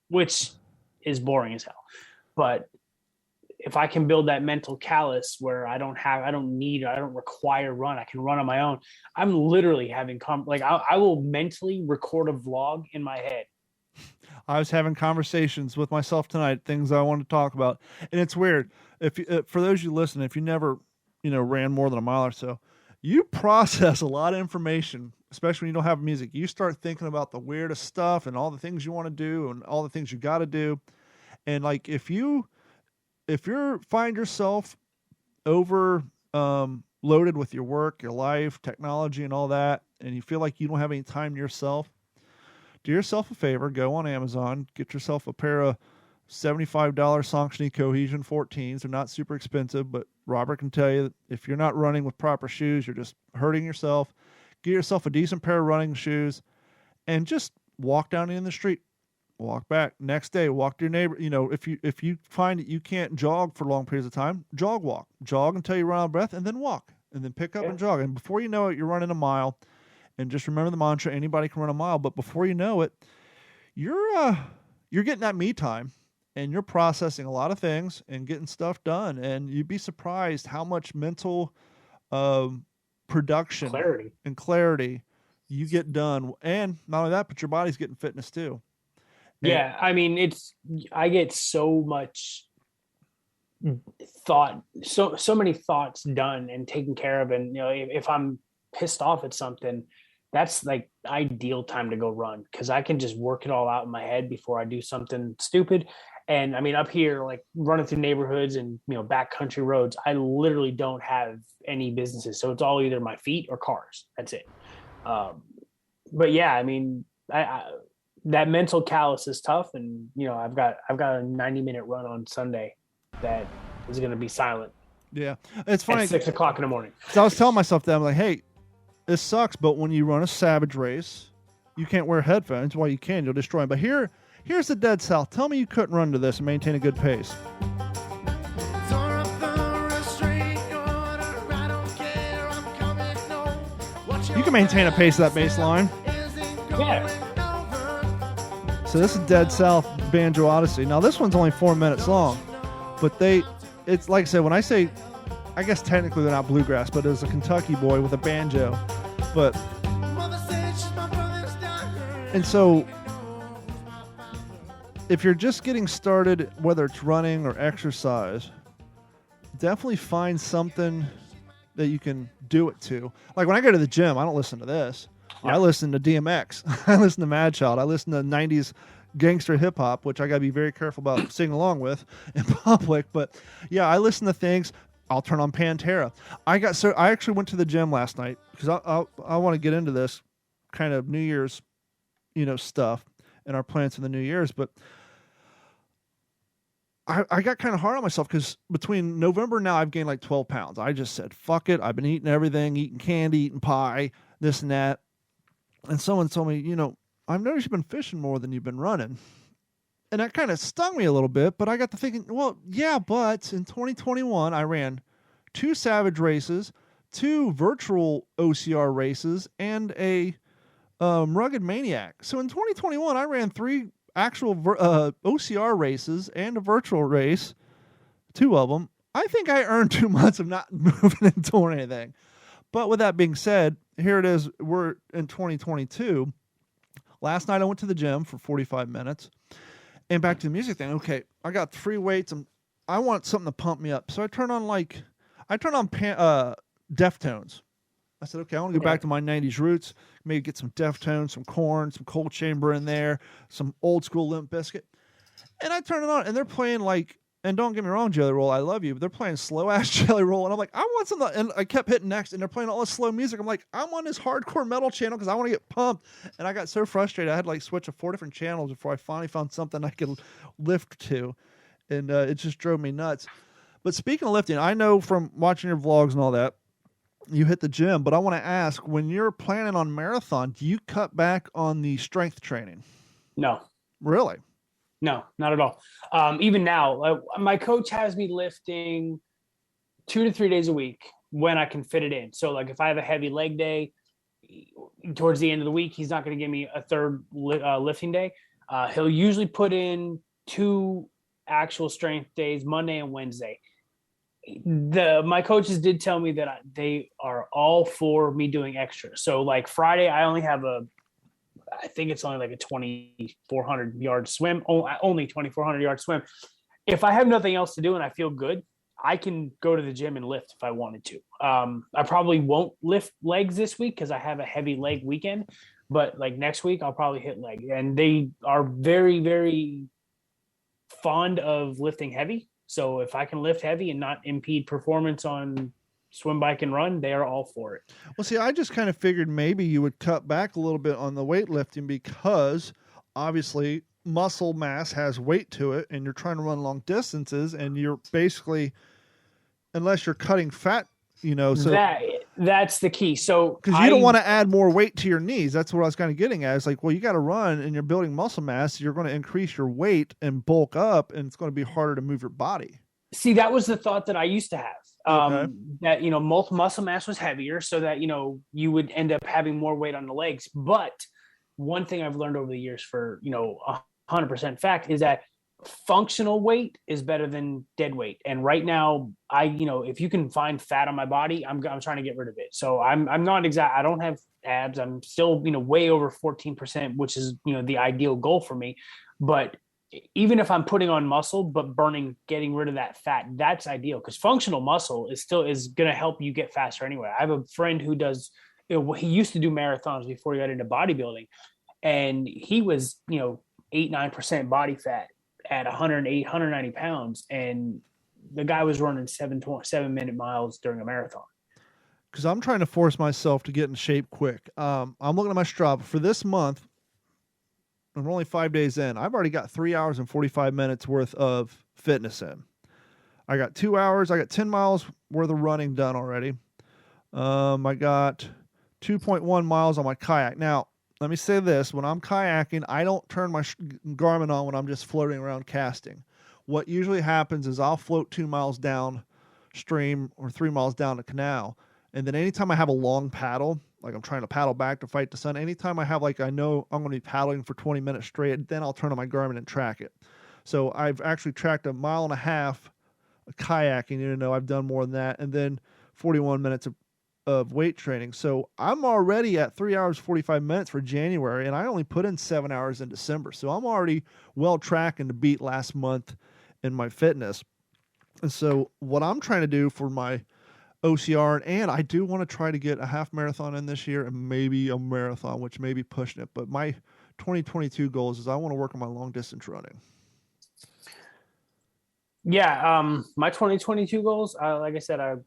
which is boring as hell. But if I can build that mental callus where I don't require run, I can run on my own. I'm literally having I will mentally record a vlog in my head. I was having conversations with myself tonight, things I want to talk about. And it's weird. If for those you listen, if you never, ran more than a mile or so, you process a lot of information, especially when you don't have music. You start thinking about the weirdest stuff and all the things you want to do and all the things you got to do. And like, if you find yourself over loaded with your work, your life, technology, and all that, and you feel like you don't have any time to yourself, do yourself a favor, go on Amazon, get yourself a pair of $75 Saucony Cohesion 14s. They're not super expensive, but Robert can tell you that if you're not running with proper shoes, you're just hurting yourself. Get yourself a decent pair of running shoes and just walk down in the street. Walk back. Next day, walk to your neighbor. If you find that you can't jog for long periods of time, walk. Jog until you run out of breath, and then walk. And then pick up and jog. And before you know it, you're running a mile. And just remember the mantra, anybody can run a mile. But before you know it, you're getting that me time. And you're processing a lot of things and getting stuff done. And you'd be surprised how much mental production and clarity you get done. And not only that, but your body's getting fitness too. Yeah, I mean, I get so much thought, so many thoughts done and taken care of. And if I'm pissed off at something, that's like ideal time to go run, because I can just work it all out in my head before I do something stupid. And I mean, up here, like running through neighborhoods and backcountry roads, I literally don't have any businesses, so it's all either my feet or cars. That's it. But yeah, I mean, I that mental callus is tough, and I've got a 90-minute run on Sunday that is going to be silent. Yeah, it's funny. At 6 o'clock in the morning. So I was telling myself that, I'm like, hey, this sucks, but when you run a savage race, you can't wear headphones. Well, you can, you'll destroy them. But here's the dead south. Tell me you couldn't run to this and maintain a good pace. You can maintain a pace of that bass line. Yeah. So this is Dead South Banjo Odyssey. Now this one's only 4 minutes long, but it's like I said, when I say, I guess technically they're not bluegrass, but it was a Kentucky boy with a banjo. And so if you're just getting started, whether it's running or exercise, definitely find something that you can do it to. Like when I go to the gym, I don't listen to this. Yeah. I listen to DMX. I listen to Mad Child. I listen to 90s gangster hip hop, which I got to be very careful about singing along with in public. But yeah, I listen to things. I'll turn on Pantera. I actually went to the gym last night because I want to get into this kind of New Year's, stuff and our plans for the New Year's. But I got kind of hard on myself because between November and now, I've gained like 12 pounds. I just said, fuck it. I've been eating everything, eating candy, eating pie, this and that. And someone told me, I've noticed you've been fishing more than you've been running. And that kind of stung me a little bit, but I got to thinking, well, yeah, but in 2021, I ran 2 Savage races, 2 virtual OCR races, and a Rugged Maniac. So in 2021, I ran 3 actual OCR races and a virtual race, 2 of them. I think I earned 2 months of not moving and doing anything. But with that being said, here it is. We're in 2022. Last night I went to the gym for 45 minutes. And back to the music thing. Okay, I got 3 weights. And I want something to pump me up. So I turn on Deftones. I said, okay, I want to go back to my 90s roots. Maybe get some Deftones, some Korn, some Cold Chamber in there, some old school Limp Bizkit. And I turn it on, and they're playing like, and don't get me wrong, Jelly Roll, I love you, but they're playing slow-ass Jelly Roll. And I'm like, I want some, and I kept hitting next, and they're playing all this slow music. I'm like, I'm on this hardcore metal channel because I want to get pumped. And I got so frustrated, I had to like switch to 4 different channels before I finally found something I could lift to. And it just drove me nuts. But speaking of lifting, I know from watching your vlogs and all that, you hit the gym, but I want to ask, when you're planning on marathon, do you cut back on the strength training? No. Really? No, not at all. Even now, my coach has me lifting 2 to 3 days a week when I can fit it in. So like if I have a heavy leg day towards the end of the week, he's not going to give me a third lifting day. He'll usually put in 2 actual strength days, Monday and Wednesday. My coaches did tell me that they are all for me doing extra. So like Friday, I only have I think it's only like a 2,400 yard swim, only 2,400 yard swim. If I have nothing else to do and I feel good, I can go to the gym and lift if I wanted to. I probably won't lift legs this week because I have a heavy leg weekend, but like next week I'll probably hit leg. And they are very, very fond of lifting heavy. So if I can lift heavy and not impede performance on swim, bike, and run, they are all for it. Well, see, I just kind of figured maybe you would cut back a little bit on the weightlifting because obviously muscle mass has weight to it and you're trying to run long distances and you're basically, unless you're cutting fat, so that's the key. So because you don't want to add more weight to your knees. That's what I was kind of getting at. It's like, well, you got to run and you're building muscle mass. You're going to increase your weight and bulk up, and it's going to be harder to move your body. See, that was the thought that I used to have. Okay. That, muscle mass was heavier so that, you would end up having more weight on the legs. But one thing I've learned over the years for, 100% fact is that functional weight is better than dead weight. And right now if you can find fat on my body, I'm trying to get rid of it. So I'm not I don't have abs. I'm still, way over 14%, which is, the ideal goal for me. But even if I'm putting on muscle, but getting rid of that fat, that's ideal because functional muscle is going to help you get faster anyway. I have a friend who does, he used to do marathons before he got into bodybuilding, and he was, 8-9% body fat at 108, 190 pounds. And the guy was running 7-minute miles during a marathon. Because I'm trying to force myself to get in shape quick. I'm looking at my Strava for this month. I'm only 5 days in. I've already got 3 hours and 45 minutes worth of fitness in. I got 2 hours. I got 10 miles worth of running done already. I got 2.1 miles on my kayak. Now, let me say this. When I'm kayaking, I don't turn my Garmin on when I'm just floating around casting. What usually happens is I'll float 2 miles downstream or 3 miles down the canal. And then anytime I have a long paddle, like I'm trying to paddle back to fight the sun, anytime I have I know I'm going to be paddling for 20 minutes straight, then I'll turn on my Garmin and track it. So I've actually tracked 1.5 miles of kayaking, I've done more than that, and then 41 minutes of weight training. So I'm already at 3 hours, 45 minutes for January, and I only put in 7 hours in December. So I'm already well tracking to beat last month in my fitness. And so what I'm trying to do for my OCR, and I do want to try to get a half marathon in this year and maybe a marathon, which may be pushing it. But my 2022 goals is I want to work on my long distance running. Yeah. My 2022 goals, like I said,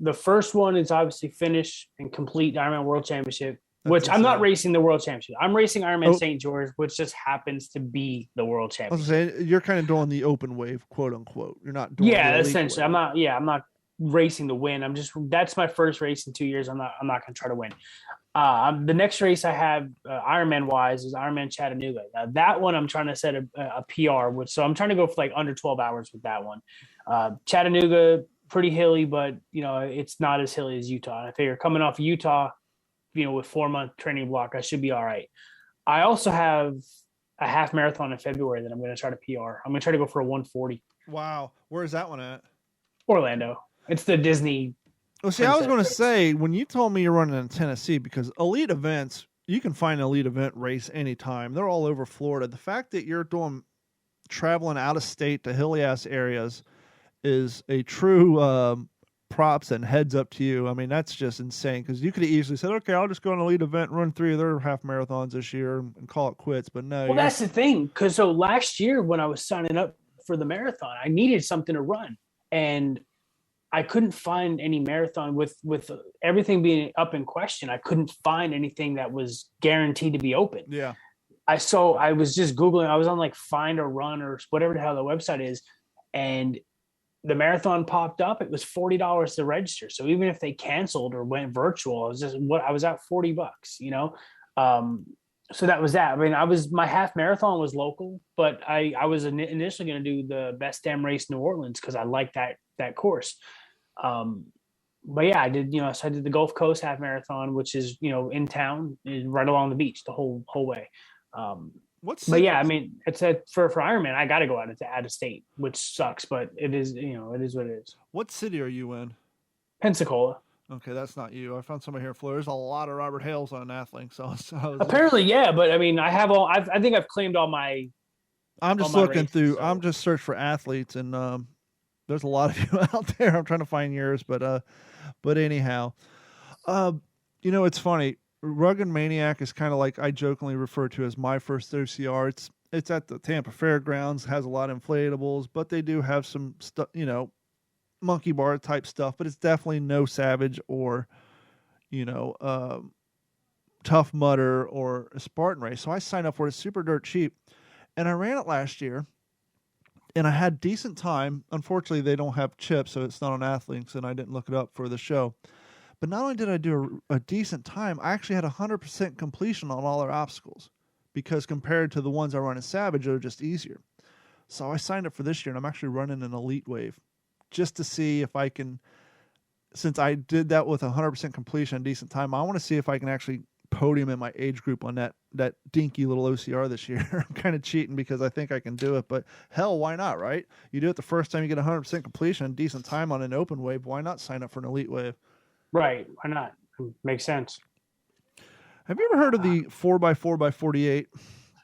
the first one is obviously finish and complete Ironman World Championship, which I'm not racing the World Championship. I'm racing Ironman St. George, which just happens to be the World Championship. I was saying, you're kind of doing the open wave, quote unquote. You're not doing the elite essentially. wave. I'm not racing to win. That's my first race in 2 years. I'm not going to try to win. The next race I have Ironman wise is Ironman Chattanooga. Now that one I'm trying to set a PR so I'm trying to go for under 12 hours with that one. Chattanooga, pretty hilly, but it's not as hilly as Utah. And I figure coming off of Utah, with 4-month training block, I should be all right. I also have a half marathon in February that I'm going to try to PR. I'm going to try to go for a 140. Wow. Where's that one at? Orlando. It's the Disney. Well, see, I was going to say, when you told me you're running in Tennessee, because elite events, you can find an elite event race anytime. They're all over Florida. The fact that you're traveling out of state to hilly ass areas is a true props and heads up to you. I mean, that's just insane, because you could have easily said, okay, I'll just go on an elite event, run 3 of their half marathons this year and call it quits. But no. Well, that's the thing. Because last year when I was signing up for the marathon, I needed something to run. And I couldn't find any marathon with everything being up in question. I couldn't find anything that was guaranteed to be open. Yeah. I was just Googling. I was on Find a Run or whatever the hell the website is. And the marathon popped up, it was $40 to register. So even if they canceled or went virtual, I was out $40, so that was that. I mean, my half marathon was local, but I was initially going to do the Best Damn Race New Orleans because I like that course. But yeah, I did, so I did the Gulf Coast half marathon, which is, in town, right along the beach the whole way. But yeah, I mean, it's for Ironman, I got to go out of state, which sucks, but it is, it is what it is. What city are you in? Pensacola. Okay, that's not you. I found somebody here in Florida. There's a lot of Robert Hales on Athling, so apparently, yeah. But I mean, I think I've claimed all my. I'm just looking through. So. I'm just searching for athletes, and there's a lot of you out there. I'm trying to find yours, but anyhow, it's funny. Rugged Maniac is kind of like I jokingly refer to as my first OCR. It's at the Tampa Fairgrounds, has a lot of inflatables, but they do have some stuff, monkey bar type stuff, but it's definitely no Savage or, Tough Mudder or a Spartan race. So I signed up for it. It's super dirt cheap. And I ran it last year and I had decent time. Unfortunately, they don't have chips, so it's not on Athlinks, and I didn't look it up for the show. But not only did I do a decent time, I actually had 100% completion on all our obstacles because compared to the ones I run in Savage, they're just easier. So I signed up for this year, and I'm actually running an Elite Wave just to see if I can, since I did that with 100% completion and decent time, I want to see if I can actually podium in my age group on that dinky little OCR this year. I'm kind of cheating because I think I can do it, but hell, why not, right? You do it the first time you get 100% completion and decent time on an open wave, why not sign up for an Elite Wave? Right, why not? Makes sense. Have you ever heard of the 4x4x48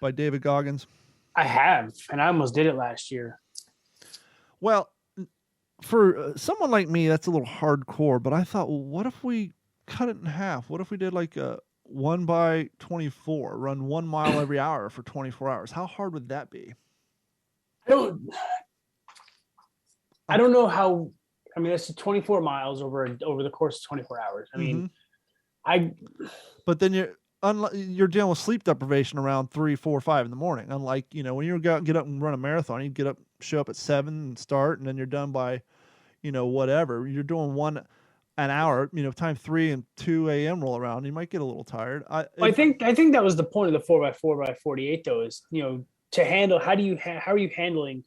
by David Goggins? I have, and I almost did it last year. Well, for someone like me, that's a little hardcore, but I thought, well, what if we cut it in half? What if we did like a 1x24, run 1 mile every hour for 24 hours? How hard would that be? I don't know how. I mean, that's 24 miles over the course of 24 hours. I mean, But then you're dealing with sleep deprivation around 3, 4, 5 in the morning. Unlike, when you get up and run a marathon, you show up at 7 and start, and then you're done by, whatever. You're doing an hour, time 3 and 2 a.m. roll around. You might get a little tired. I think that was the point of the 4x4x48 though, is, to handle, how are you handling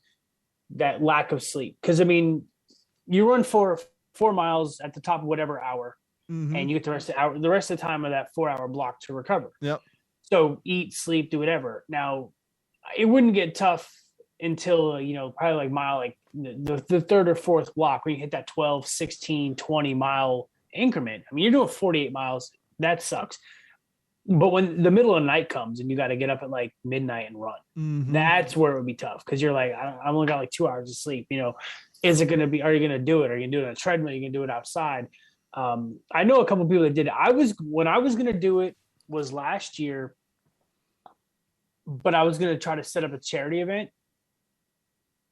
that lack of sleep? Because I mean, you run 4 miles at the top of whatever hour, and you get the rest of the time of that 4-hour block to recover. Yep. So eat, sleep, do whatever. Now, it wouldn't get tough until probably like mile, like the third or fourth block when you hit that 12, 16, 20 mile increment. I mean, you're doing 48 miles. That sucks. But when the middle of the night comes and you got to get up at like midnight and run, that's where it would be tough, because you're like, I only got like 2 hours of sleep. Is it going to be? Are you going to do it? Are you going to do it on a treadmill? Are you going to do it outside? I know a couple of people that did it. When I was going to do it was last year, but I was going to try to set up a charity event,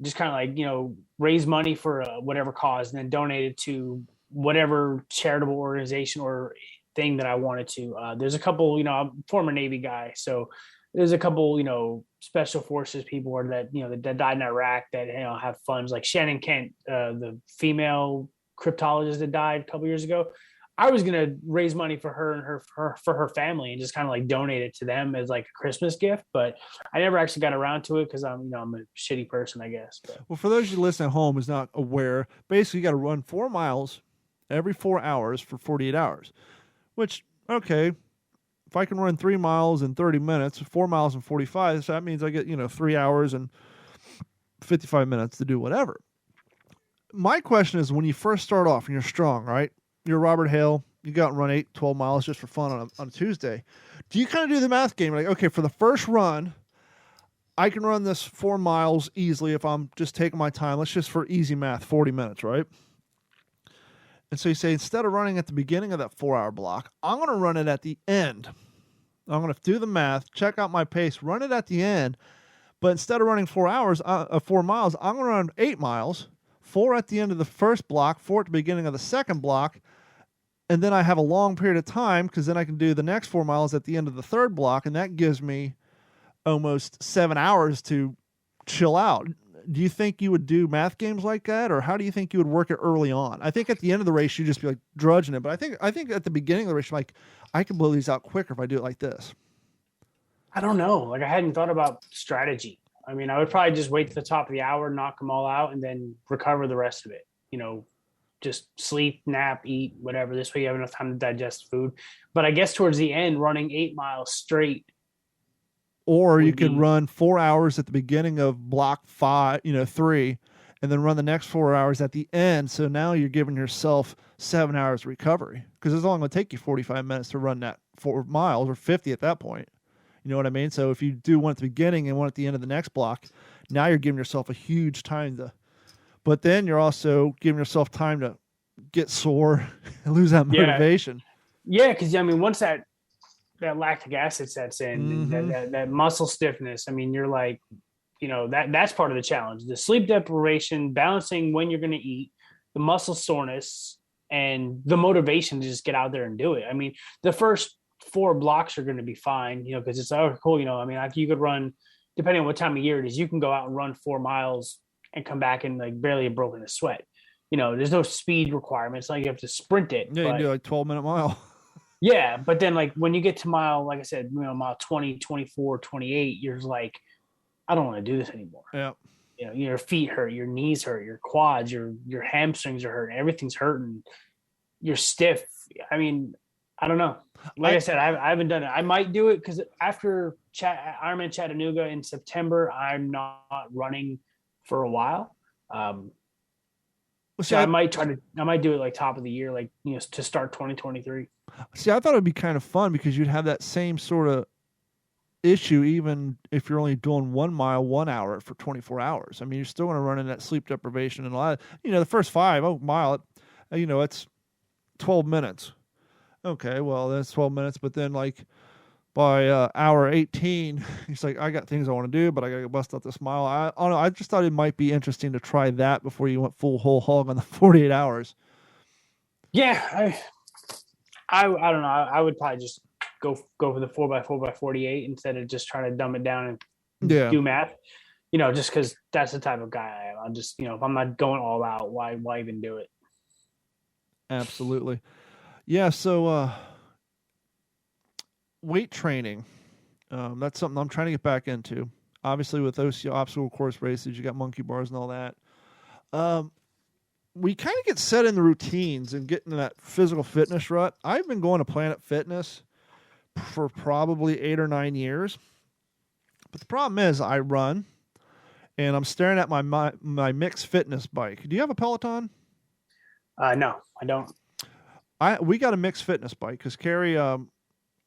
just kind of like raise money for whatever cause, and then donate it to whatever charitable organization or thing that I wanted to. There's a couple, I'm a former Navy guy, so there's a couple, special forces people that that died in Iraq that have funds, like Shannon Kent, the female cryptologist that died a couple years ago. I was gonna raise money for her and for her family and just kind of like donate it to them as like a Christmas gift, but I never actually got around to it because I'm a shitty person, I guess. But. Well, for those of you listening at home who's not aware, basically you got to run 4 miles every 4 hours for 48 hours, which, okay, if I can run 3 miles in 30 minutes, 4 miles in 45, so that means I get, 3 hours and 55 minutes to do whatever. My question is, when you first start off and you're strong, right? You're Robert Hale, you go out and run 8, 12 miles just for fun on a Tuesday. Do you kind of do the math game? Like, okay, for the first run, I can run this 4 miles easily if I'm just taking my time. Let's just, for easy math, 40 minutes, right? And so you say, instead of running at the beginning of that 4-hour block, I'm going to run it at the end. I'm going to do the math, check out my pace, run it at the end. But instead of running 4 miles, I'm going to run 8 miles, 4 at the end of the first block, 4 at the beginning of the second block. And then I have a long period of time, because then I can do the next 4 miles at the end of the third block. And that gives me almost 7 hours to chill out. do you think you would do math games like that, or how do you think you would work it early on? I think at the end of the race, you'd just be like drudging it. But I think at the beginning of the race, you're like, I can blow these out quicker if I do it like this. I don't know. Like I hadn't thought about strategy. I mean, I would probably just wait to the top of the hour, knock them all out, and then recover the rest of it. Just sleep, nap, eat, whatever. This way you have enough time to digest food. But I guess towards the end, running 8 miles straight. Or you could run 4 hours at the beginning of block 3, and then run the next 4 hours at the end. So now you're giving yourself 7 hours recovery, because it's only going to take you 45 minutes to run that 4 miles, or 50 at that point. You know what I mean? So if you do one at the beginning and one at the end of the next block, now you're giving yourself a huge time to, but then you're also giving yourself time to get sore and lose that motivation. Yeah, because I mean, once that lactic acid sets in, that muscle stiffness, I mean, you're like, that's part of the challenge. The sleep deprivation, balancing when you're going to eat, the muscle soreness, and the motivation to just get out there and do it. I mean, the first 4 blocks are going to be fine, because it's cool. I mean, like you could run, depending on what time of year it is, you can go out and run 4 miles and come back and like barely have broken a sweat. There's no speed requirements. Like you have to sprint it. Yeah, you can do like 12-minute mile. Yeah, but then like when you get to mile, like I said, mile 20, 24, 28, you're like, I don't want to do this anymore. Yeah. Your feet hurt, your knees hurt, your quads, your hamstrings are hurting, everything's hurting. You're stiff. I mean, I don't know. Like I said, I haven't done it. I might do it because after Ironman Chattanooga in September, I'm not running for a while. So I might do it like top of the year, like, to start 2023. See, I thought it'd be kind of fun because you'd have that same sort of issue even if you're only doing 1 mile, 1 hour for 24 hours. I mean, you're still going to run in that sleep deprivation and a lot of, the first 5 mile, it's 12 minutes. Okay, well, that's 12 minutes, but then like by hour 18, he's like, I got things I want to do, but I got to bust out this mile. I don't know. I just thought it might be interesting to try that before you went full whole hog on the 48 hours. Yeah, I don't know. I would probably just go for the 4x4x48 instead of just trying to dumb it down and do math. Just because that's the type of guy I am. I'll just, if I'm not going all out, why even do it? Absolutely. Yeah, so weight training, that's something I'm trying to get back into. Obviously, with those obstacle course races, you got monkey bars and all that. We kind of get set in the routines and get into that physical fitness rut. I've been going to Planet Fitness for probably 8 or 9 years. But the problem is I run, and I'm staring at my mixed fitness bike. Do you have a Peloton? No, I don't. We got a mixed fitness bike because Carrie hurt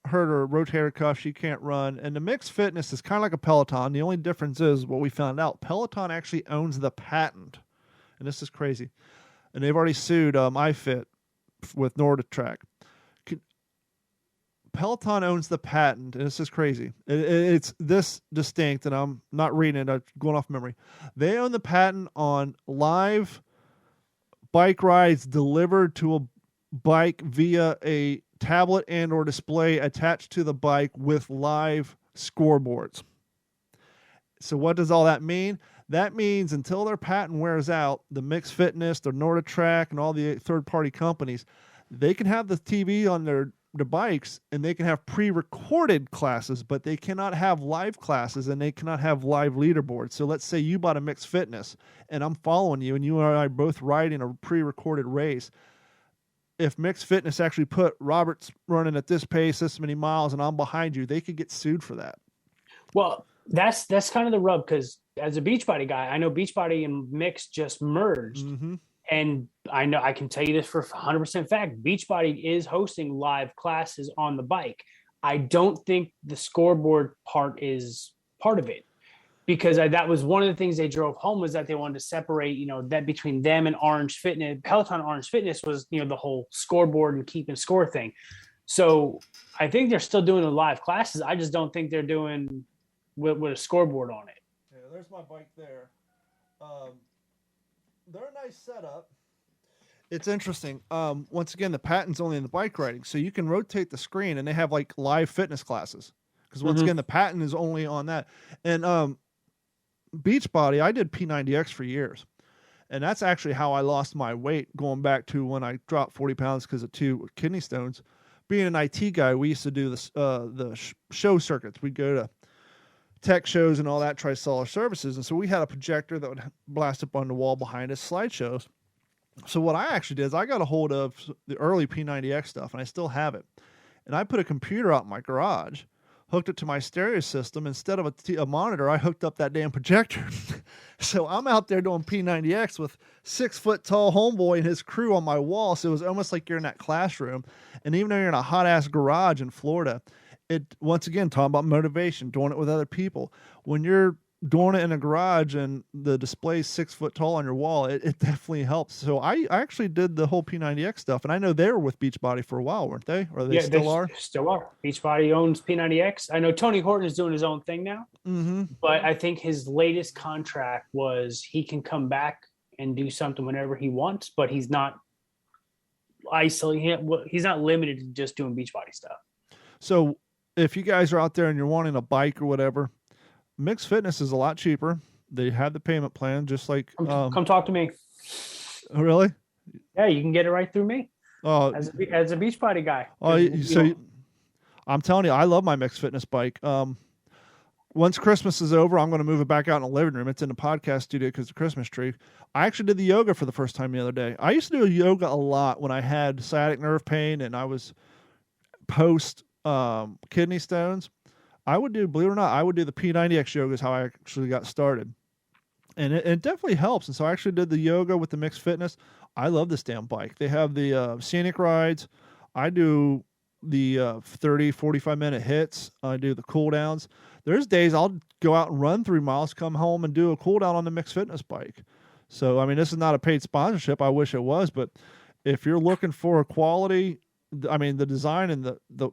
her rotator cuff. She can't run. And the mixed fitness is kind of like a Peloton. The only difference is what we found out. Peloton actually owns the patent. And this is crazy. And they've already sued iFit with NordicTrack. Peloton owns the patent, and this is crazy. It's this distinct, and I'm not reading it. I'm going off memory. They own the patent on live bike rides delivered to a bike via a tablet and or display attached to the bike with live scoreboards. So what does all that mean? That means until their patent wears out, the Mixed Fitness, the NordicTrack, and all the third-party companies, they can have the TV on their bikes and they can have pre-recorded classes, but they cannot have live classes and they cannot have live leaderboards. So let's say you bought a Mixed Fitness and I'm following you and you and I both riding a pre-recorded race. If Mixed Fitness actually put Robert's running at this pace, this many miles, and I'm behind you, they could get sued for that. Well, that's kind of the rub, because as a Beachbody guy, I know Beachbody and Mixed just merged. Mm-hmm. And I know I can tell you this for 100% fact. Beachbody is hosting live classes on the bike. I don't think the scoreboard part is part of it, because that was one of the things they drove home, was that they wanted to separate, that between them and Orange Fitness. Peloton Orange Fitness was, the whole scoreboard and keeping score thing. So I think they're still doing the live classes. I just don't think they're doing with a scoreboard on it. Yeah, there's my bike there. They're a nice setup. It's interesting. Once again, the patent's only in the bike riding, so you can rotate the screen, and they have like live fitness classes. Because once again, the patent is only on that. And Beachbody, I did P90X for years. And that's actually how I lost my weight, going back to when I dropped 40 pounds because of 2 kidney stones. Being an IT guy, we used to do this, show circuits. We'd go to tech shows and all that, try to sell our services. And so we had a projector that would blast up on the wall behind us, slideshows. So what I actually did is I got a hold of the early P90X stuff, and I still have it. And I put a computer out in my garage, hooked it to my stereo system. Instead of a monitor, I hooked up that damn projector. So I'm out there doing P90X with 6-foot-tall homeboy and his crew on my wall. So it was almost like you're in that classroom. And even though you're in a hot-ass garage in Florida, it, once again, talking about motivation, doing it with other people. When you're doing it in a garage and the display's 6 foot tall on your wall, it definitely helps. So I actually did the whole P90X stuff, and I know they were with Beachbody for a while, weren't they? Or they still are? Still are. Beachbody owns P90X. I know Tony Horton is doing his own thing now, but I think his latest contract was he can come back and do something whenever he wants, but he's not isolated. He's not limited to just doing Beachbody stuff. So if you guys are out there and you're wanting a bike or whatever, Mixed Fitness is a lot cheaper. They have the payment plan, just like come talk to me. Really? Yeah, you can get it right through me. As a Beachbody guy. I'm telling you, I love my Mixed Fitness bike. Once Christmas is over, I'm going to move it back out in the living room. It's in the podcast studio because of the Christmas tree. I actually did the yoga for the first time the other day. I used to do yoga a lot when I had sciatic nerve pain and I was post kidney stones. I would do, believe it or not, I would do the P90X yoga is how I actually got started. And it definitely helps. And so I actually did the yoga with the Mixed Fitness. I love this damn bike. They have the scenic rides. I do the 30, 45-minute hits. I do the cool downs. There's days I'll go out and run 3 miles, come home and do a cool down on the Mixed Fitness bike. So, I mean, this is not a paid sponsorship. I wish it was. But if you're looking for a quality, I mean, the design and the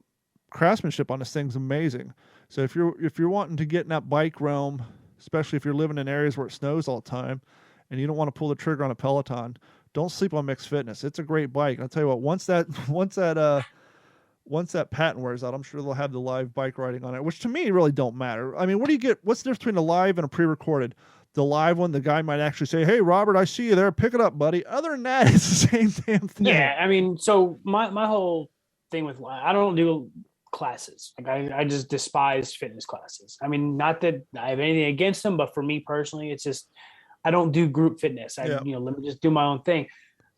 craftsmanship on this thing's amazing. So if you're wanting to get in that bike realm, especially if you're living in areas where it snows all the time and you don't want to pull the trigger on a Peloton, don't sleep on Mixed Fitness. It's a great bike. And I'll tell you what, once that patent wears out, I'm sure they'll have the live bike riding on it, which to me really don't matter. I mean, what do you get? What's the difference between a live and a pre-recorded? The live one, the guy might actually say, "Hey, Robert, I see you there. Pick it up, buddy." Other than that, it's the same damn thing. Yeah, I mean, so my whole thing with I don't do classes. Like I just despise fitness classes. I mean, not that I have anything against them, but for me personally, it's just I don't do group fitness. Let me just do my own thing.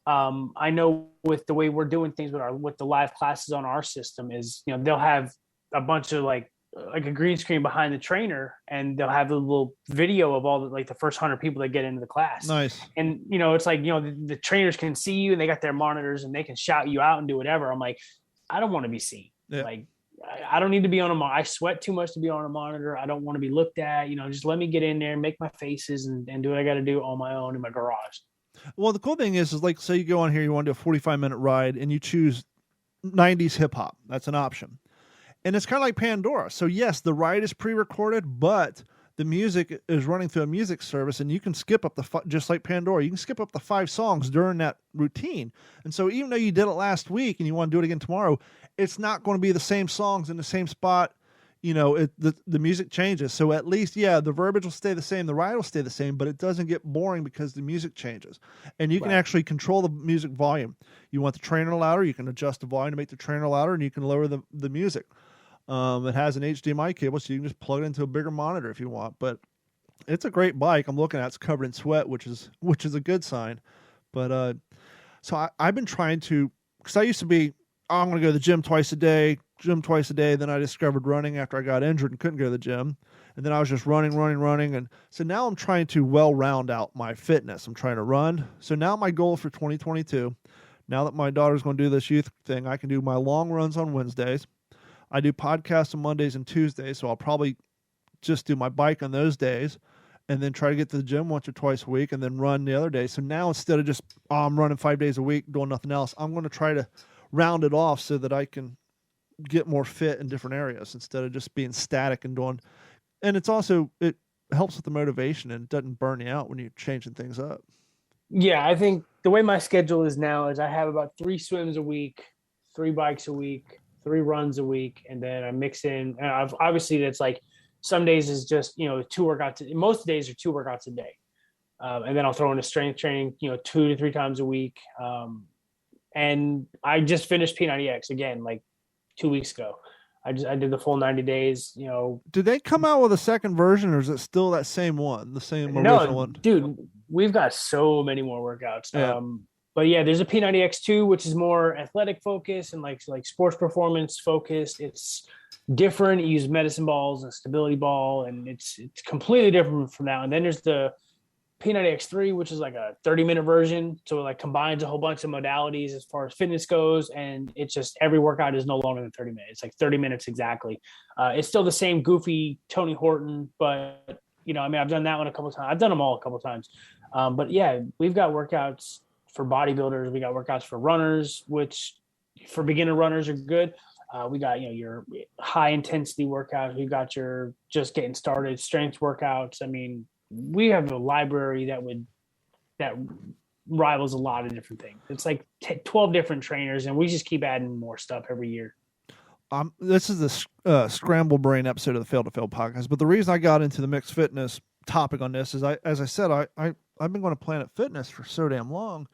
I know with the way we're doing things with the live classes on our system is, they'll have a bunch of like a green screen behind the trainer, and they'll have a little video of all the first 100 people that get into the class. Nice. And it's like, the trainers can see you and they got their monitors and they can shout you out and do whatever. I'm like, I don't want to be seen. Yeah. Like, I don't need to be on a monitor. I sweat too much to be on a monitor. I don't want to be looked at. Just let me get in there, make my faces, and do what I got to do on my own in my garage. Well, the cool thing is like, say you go on here, you want to do a 45-minute ride, and you choose 90s hip hop. That's an option. And it's kind of like Pandora. So yes, the ride is pre-recorded, but the music is running through a music service, and you can skip up just like Pandora, you can skip up the 5 songs during that routine. And so even though you did it last week and you want to do it again tomorrow, it's not going to be the same songs in the same spot. The music changes. So at least, the verbiage will stay the same, the ride will stay the same, but it doesn't get boring because the music changes. And you can actually control the music volume. You want the trainer louder, you can adjust the volume to make the trainer louder, and you can lower the music. It has an HDMI cable, so you can just plug it into a bigger monitor if you want. But it's a great bike. I'm looking at it's covered in sweat, which is a good sign. But so I've been trying to, because I used to be, I'm going to go to the gym twice a day. Then I discovered running after I got injured and couldn't go to the gym. And then I was just running. And so now I'm trying to round out my fitness. I'm trying to run. So now my goal for 2022, now that my daughter's going to do this youth thing, I can do my long runs on Wednesdays. I do podcasts on Mondays and Tuesdays, so I'll probably just do my bike on those days and then try to get to the gym once or twice a week and then run the other day. So now instead of just, I'm running 5 days a week doing nothing else, I'm going to try to round it off so that I can get more fit in different areas instead of just being static and doing. And it helps with the motivation and it doesn't burn you out when you're changing things up. Yeah, I think the way my schedule is now is I have about 3 swims a week, 3 bikes a week, 3 runs a week, and then I mix in. Obviously, that's like Some days is just, 2 workouts. Most days are 2 workouts a day. And then I'll throw in a strength training, 2 to 3 times a week. And I just finished P90X again, like 2 weeks ago. I did the full 90 days, Did they come out with a second version, or is it still that same one, the same original one? Dude, we've got so many more workouts. Yeah. But yeah, there's a P90X2, which is more athletic focused and like sports performance focused. It's different. You use medicine balls and stability ball, and it's completely different from that. And then there's the P90X3, which is like a 30-minute version. So it like combines a whole bunch of modalities as far as fitness goes. And it's just every workout is no longer than 30 minutes. It's like 30 minutes exactly. It's still the same goofy Tony Horton, but I've done that one a couple of times. I've done them all a couple of times. But yeah, we've got workouts for bodybuilders. We got workouts for runners, which for beginner runners are good. We got, your high intensity workouts. We got your just getting started strength workouts. I mean, we have a library that rivals a lot of different things. It's like 12 different trainers, and we just keep adding more stuff every year. This is the Scramble Brain episode of the Fail to Fail podcast. But the reason I got into the mixed fitness topic on this is, I've been going to Planet Fitness for so damn long.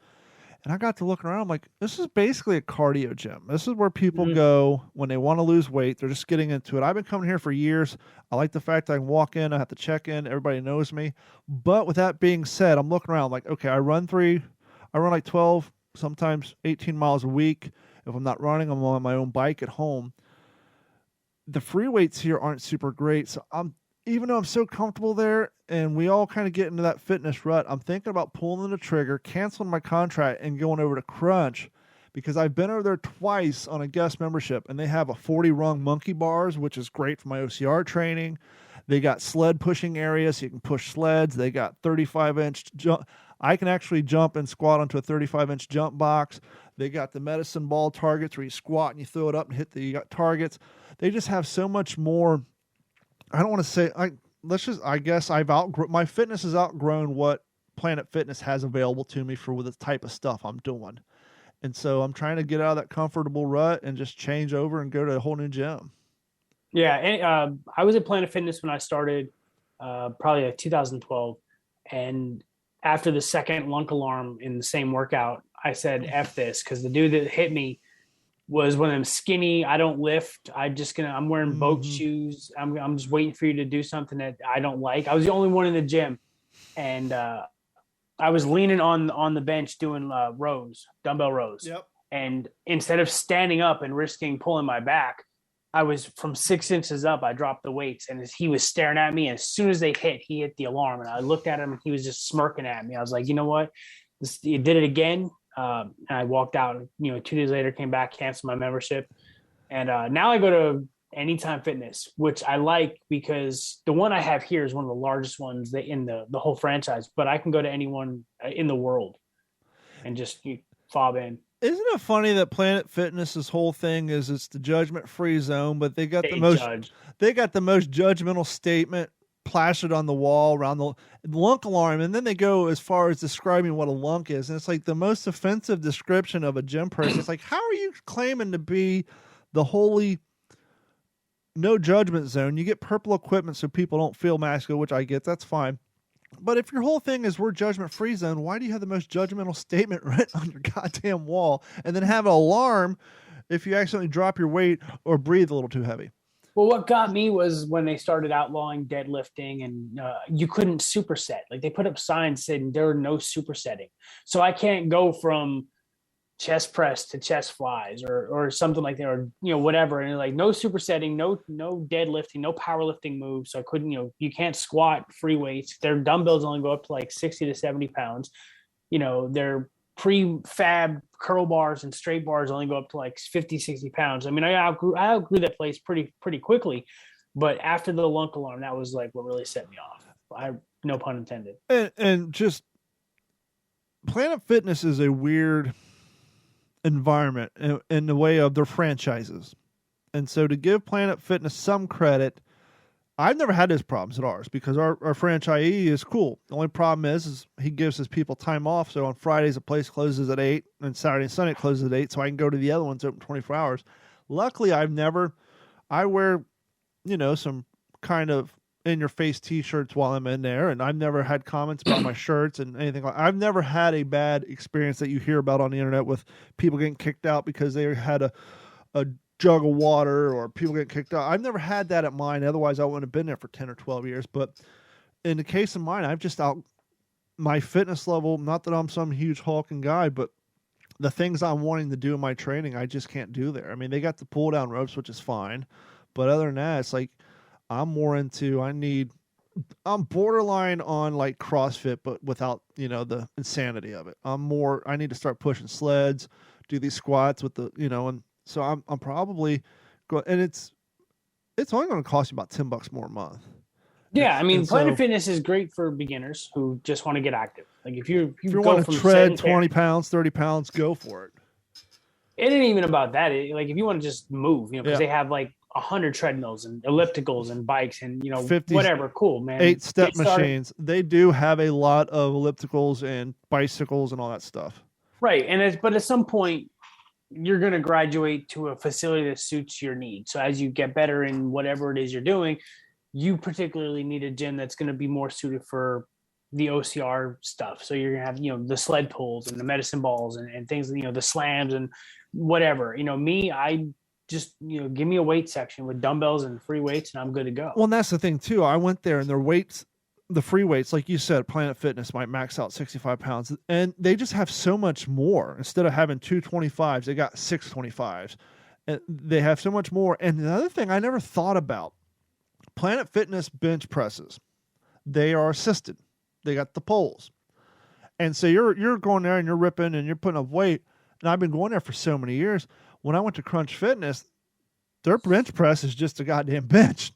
And I got to looking around. I'm like, this is basically a cardio gym. This is where people go when they want to lose weight. They're just getting into it. I've been coming here for years. I like the fact that I can walk in. I have to check in. Everybody knows me. But with that being said, I'm looking around like, okay, I run like 12, sometimes 18 miles a week. If I'm not running, I'm on my own bike at home. The free weights here aren't super great. So even though I'm so comfortable there and we all kind of get into that fitness rut, I'm thinking about pulling the trigger, canceling my contract, and going over to Crunch, because I've been over there twice on a guest membership, and they have a 40-rung monkey bars, which is great for my OCR training. They got sled pushing areas, so you can push sleds. They got 35-inch jump. I can actually jump and squat onto a 35-inch jump box. They got the medicine ball targets where you squat and you throw it up and hit the targets. They just have so much more. I don't want to say, I guess my fitness has outgrown what Planet Fitness has available to me for the type of stuff I'm doing. And so I'm trying to get out of that comfortable rut and just change over and go to a whole new gym. Yeah. And, I was at Planet Fitness when I started, probably like 2012. And after the second lunk alarm in the same workout, I said, F this, because the dude that hit me was one of them skinny, I don't lift. I'm wearing boat shoes. I'm just waiting for you to do something that I don't like. I was the only one in the gym. And I was leaning on the bench doing dumbbell rows. Yep. And instead of standing up and risking pulling my back, I was from 6 inches up. I dropped the weights, and he was staring at me. And as soon as they he hit the alarm, and I looked at him, and he was just smirking at me. I was like, you know what? You did it again. And I walked out, 2 days later, came back, canceled my membership. And now I go to Anytime Fitness, which I like because the one I have here is one of the largest ones in the whole franchise, but I can go to anyone in the world and just fob in. Isn't it funny that Planet Fitness's whole thing is it's the judgment-free zone, but they got the most judgmental statement plastered on the wall around the lunk alarm, and then they go as far as describing what a lunk is, and it's like the most offensive description of a gym person. It's like, how are you claiming to be the holy no judgment zone? You get purple equipment so people don't feel masculine, which I get, that's fine. But if your whole thing is we're judgment-free zone, why do you have the most judgmental statement written on your goddamn wall and then have an alarm if you accidentally drop your weight or breathe a little too heavy? Well, what got me was when they started outlawing deadlifting, and you couldn't superset. Like, they put up signs saying there are no supersetting. So I can't go from chest press to chest flies or something like that, or whatever. And like, no supersetting, no deadlifting, no powerlifting moves. So I couldn't, you can't squat free weights. Their dumbbells only go up to like 60 to 70 pounds. Their prefab curl bars and straight bars only go up to like 50, 60 pounds. I mean, I outgrew that place pretty quickly, but after the lunk alarm, that was like what really set me off. No pun intended. And just Planet Fitness is a weird environment in the way of their franchises. And so to give Planet Fitness some credit, I've never had those problems at ours because our franchisee is cool. The only problem is he gives his people time off. So on Fridays, the place closes at 8, and Saturday and Sunday it closes at 8. So I can go to the other ones open 24 hours. Luckily, I wear, some kind of in your face t-shirts while I'm in there. And I've never had comments about my shirts and anything I've never had a bad experience that you hear about on the internet with people getting kicked out because they had a jug of water or people getting kicked out. I've never had that at mine. Otherwise I wouldn't have been there for 10 or 12 years. But in the case of mine, I've just out my fitness level, not that I'm some huge hulking guy, but the things I'm wanting to do in my training, I just can't do there. I mean, they got the pull down ropes, which is fine. But other than that, it's like, I'm more into, I'm borderline on like CrossFit, but without, the insanity of it. I need to start pushing sleds, do these squats with the, and so I'm probably going, and it's only going to cost you about $10 more a month. Yeah, I mean, Planet Fitness is great for beginners who just want to get active. Like if you want to tread 20 pounds, 30 pounds, go for it. It ain't even about that. Like if you want to just move, because they have like 100 treadmills and ellipticals and bikes and 50, whatever, cool, man. 8-step machines. They do have a lot of ellipticals and bicycles and all that stuff. Right, but at some point, you're going to graduate to a facility that suits your needs. So as you get better in whatever it is you're doing, you particularly need a gym that's going to be more suited for the OCR stuff. So you're going to have, the sled pulls and the medicine balls and things, the slams and whatever. Me, I just, give me a weight section with dumbbells and free weights and I'm good to go. Well, and that's the thing too. I went there and their weights, the free weights, like you said, Planet Fitness might max out 65 pounds and they just have so much more. Instead of having 225s, they got 625s and they have so much more. And the other thing I never thought about, Planet Fitness bench presses, they are assisted. They got the poles. And so you're going there and you're ripping and you're putting up weight. And I've been going there for so many years. When I went to Crunch Fitness, their bench press is just a goddamn bench.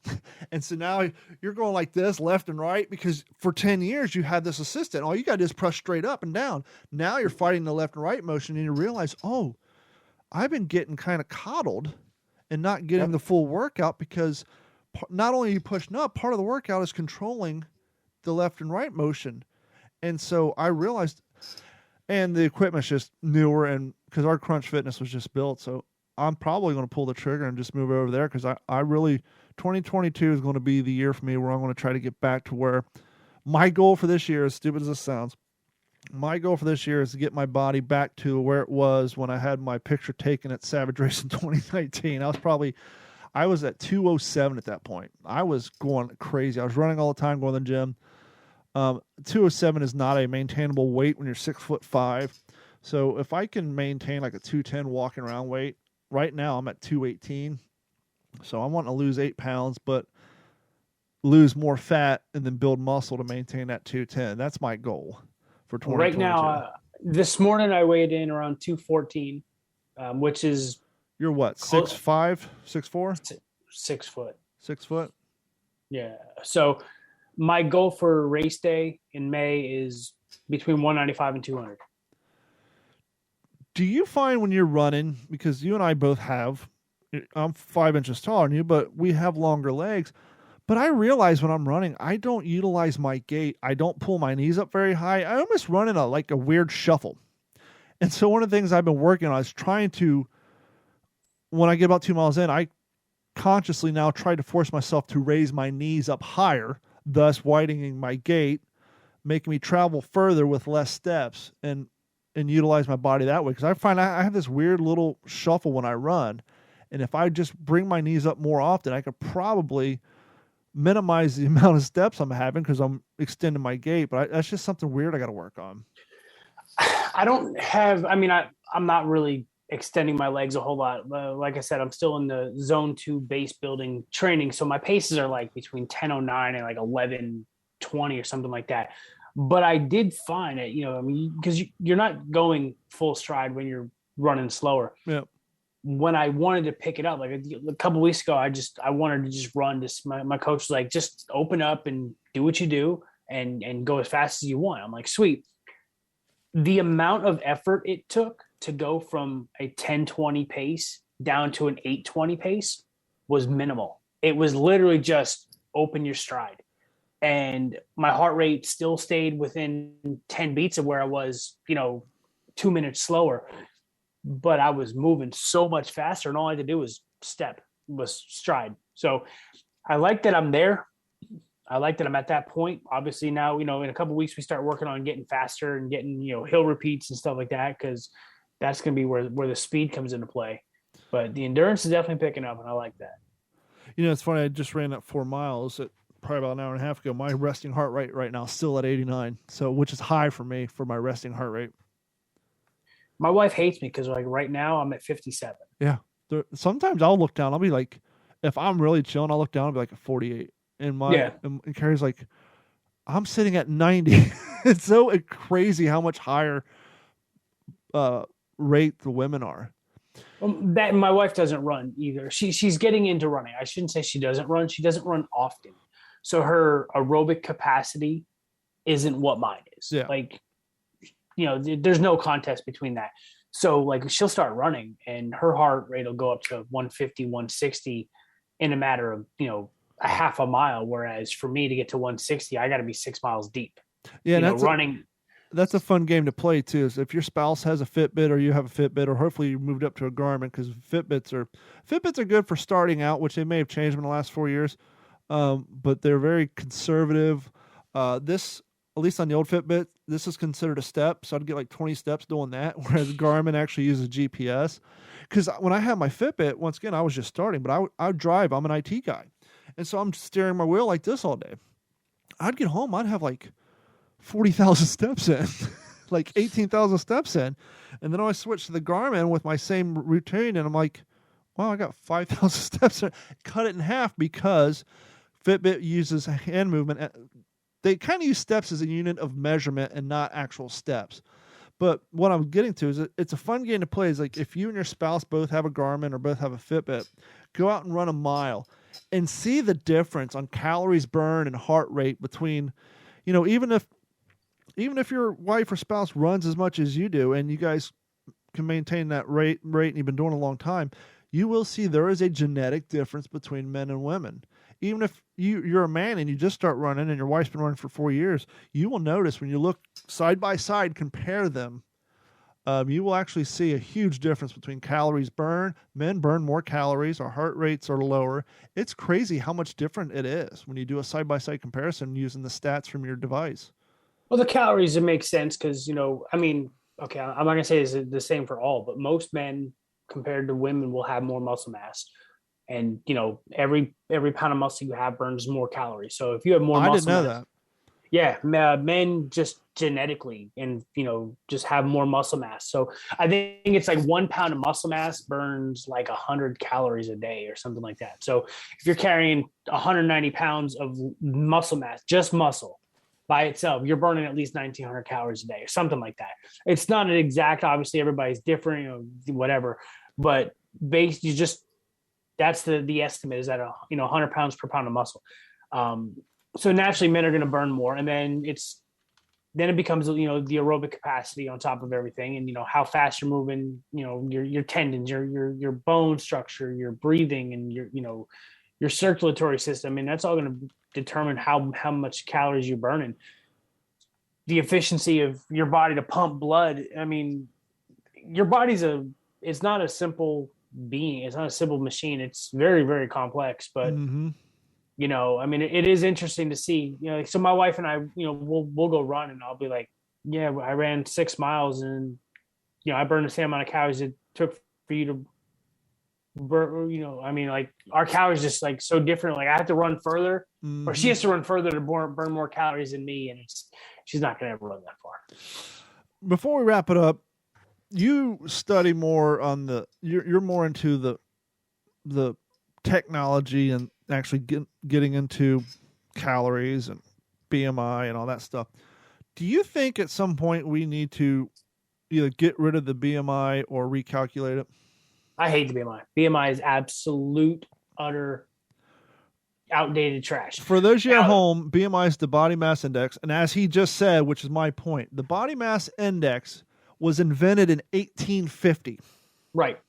And so now you're going like this, left and right, because for 10 years you had this assistant. All you got to do is press straight up and down. Now you're fighting the left and right motion and you realize, oh, I've been getting kind of coddled and not getting the full workout because not only are you pushing up, part of the workout is controlling the left and right motion. And so I realized, and the equipment's just newer, and because our Crunch Fitness was just built, so I'm probably going to pull the trigger and just move over there because I really, 2022 is going to be the year for me where I'm going to try to get back to where my goal for this year, as stupid as this sounds, my goal for this year is to get my body back to where it was when I had my picture taken at Savage Race in 2019. I was at 207 at that point. I was going crazy. I was running all the time, going to the gym. 207 is not a maintainable weight when you're 6'5". So if I can maintain like a 210 walking around weight, right now I'm at 218. So I want to lose 8 pounds, but lose more fat and then build muscle to maintain that 210. That's my goal for 2022. Right now, this morning I weighed in around 214, which is... You're what, 6'5", 6'4"? 6 foot. 6 foot? Yeah. So my goal for race day in May is between 195 and 200. Do you find when you're running, because you and I both have, I'm 5 inches taller than you, but we have longer legs, but I realize when I'm running, I don't utilize my gait. I don't pull my knees up very high. I almost run in a weird shuffle. And so one of the things I've been working on is trying to, when I get about 2 miles in, I consciously now try to force myself to raise my knees up higher, thus widening my gait, making me travel further with less steps and utilize my body that way. Because I find I have this weird little shuffle when I run. And if I just bring my knees up more often, I could probably minimize the amount of steps I'm having because I'm extending my gait. But that's just something weird I got to work on. I'm not really extending my legs a whole lot. Like I said, I'm still in the zone 2 base building training. So my paces are like between 10:09 and like 11:20 or something like that. But I did find it, because you're not going full stride when you're running slower. Yeah. When I wanted to pick it up, like a couple of weeks ago, I wanted to just run this. My coach was like, just open up and do what you do and go as fast as you want. I'm like, sweet. The amount of effort it took to go from a 10:20 pace down to an 8:20 pace was minimal. It was literally just open your stride. And my heart rate still stayed within 10 beats of where I was, 2 minutes slower. But I was moving so much faster, and all I had to do was stride. So I like that I'm there. I like that I'm at that point. Obviously now, in a couple of weeks, we start working on getting faster and getting, hill repeats and stuff like that, because that's going to be where the speed comes into play. But the endurance is definitely picking up, and I like that. It's funny. I just ran up 4 miles at probably about an hour and a half ago. My resting heart rate right now is still at 89, so which is high for me for my resting heart rate. My wife hates me because like right now I'm at 57. Yeah. Sometimes I'll look down. I'll be like, if I'm really chilling, I'll look down and be like at 48. And and Carrie's like, I'm sitting at 90. It's so crazy how much higher rate the women are. That my wife doesn't run either. She's getting into running. I shouldn't say she doesn't run. She doesn't run often. So her aerobic capacity isn't what mine is. Yeah. Like, there's no contest between that. So like she'll start running and her heart rate will go up to 150, 160 in a matter of, a half a mile. Whereas for me to get to 160, I got to be 6 miles deep. Yeah. Running. That's a fun game to play too. Is if your spouse has a Fitbit or you have a Fitbit, or hopefully you moved up to a Garmin, because Fitbits are good for starting out, which they may have changed in the last 4 years. But they're very conservative. This, at least on the old Fitbit, this is considered a step. So I'd get like 20 steps doing that. Whereas Garmin actually uses GPS. Because when I had my Fitbit, once again, I was just starting, but I would drive. I'm an IT guy. And so I'm steering my wheel like this all day. I'd get home. I'd have like 40,000 steps in, like 18,000 steps in. And then I switched to the Garmin with my same routine. And I'm like, wow, I got 5,000 steps in. Cut it in half because Fitbit uses hand movement. They kind of use steps as a unit of measurement and not actual steps. But what I'm getting to is it's a fun game to play. Is like if you and your spouse both have a Garmin or both have a Fitbit, go out and run a mile and see the difference on calories burned and heart rate between, even if your wife or spouse runs as much as you do and you guys can maintain that rate and you've been doing it a long time, you will see there is a genetic difference between men and women. Even if you're a man and you just start running and your wife's been running for 4 years, you will notice when you look side by side, compare them, you will actually see a huge difference between calories burned. Men burn more calories. Our heart rates are lower. It's crazy how much different it is when you do a side-by-side comparison using the stats from your device. Well, the calories, it makes sense because, okay, I'm not going to say it's the same for all, but most men compared to women will have more muscle mass. And, every pound of muscle you have burns more calories. So if you have more muscle mass. I didn't know that. Yeah, men just genetically and, just have more muscle mass. So I think it's like 1 pound of muscle mass burns like 100 calories a day or something like that. So if you're carrying 190 pounds of muscle mass, just muscle by itself, you're burning at least 1,900 calories a day or something like that. It's not an exact, obviously everybody's different, whatever, but that's the estimate is at 100 pounds per pound of muscle. So naturally men are going to burn more, and then it becomes, the aerobic capacity on top of everything. And, how fast you're moving, your tendons, your bone structure, your breathing, and your circulatory system. And that's all going to determine how much calories you're burning. The efficiency of your body to pump blood. I mean, your body's it's not a simple being. It's not a simple machine. It's very, very complex, but it is interesting to see, so my wife and I, we'll go run and I'll be like, yeah, I ran 6 miles and, I burned the same amount of calories it took for you to burn, like our calories just like so different. Like I have to run further or she has to run further to burn more calories than me. And she's not going to ever run that far. Before we wrap it up, you study more on you're more into the technology and actually getting into calories and BMI and all that stuff. Do you think at some point we need to either get rid of the BMI or recalculate it? I hate the BMI. BMI is absolute, utter, outdated trash. For those of you at home, BMI is the body mass index. And as he just said, which is my point, the body mass index was invented in 1850. Right.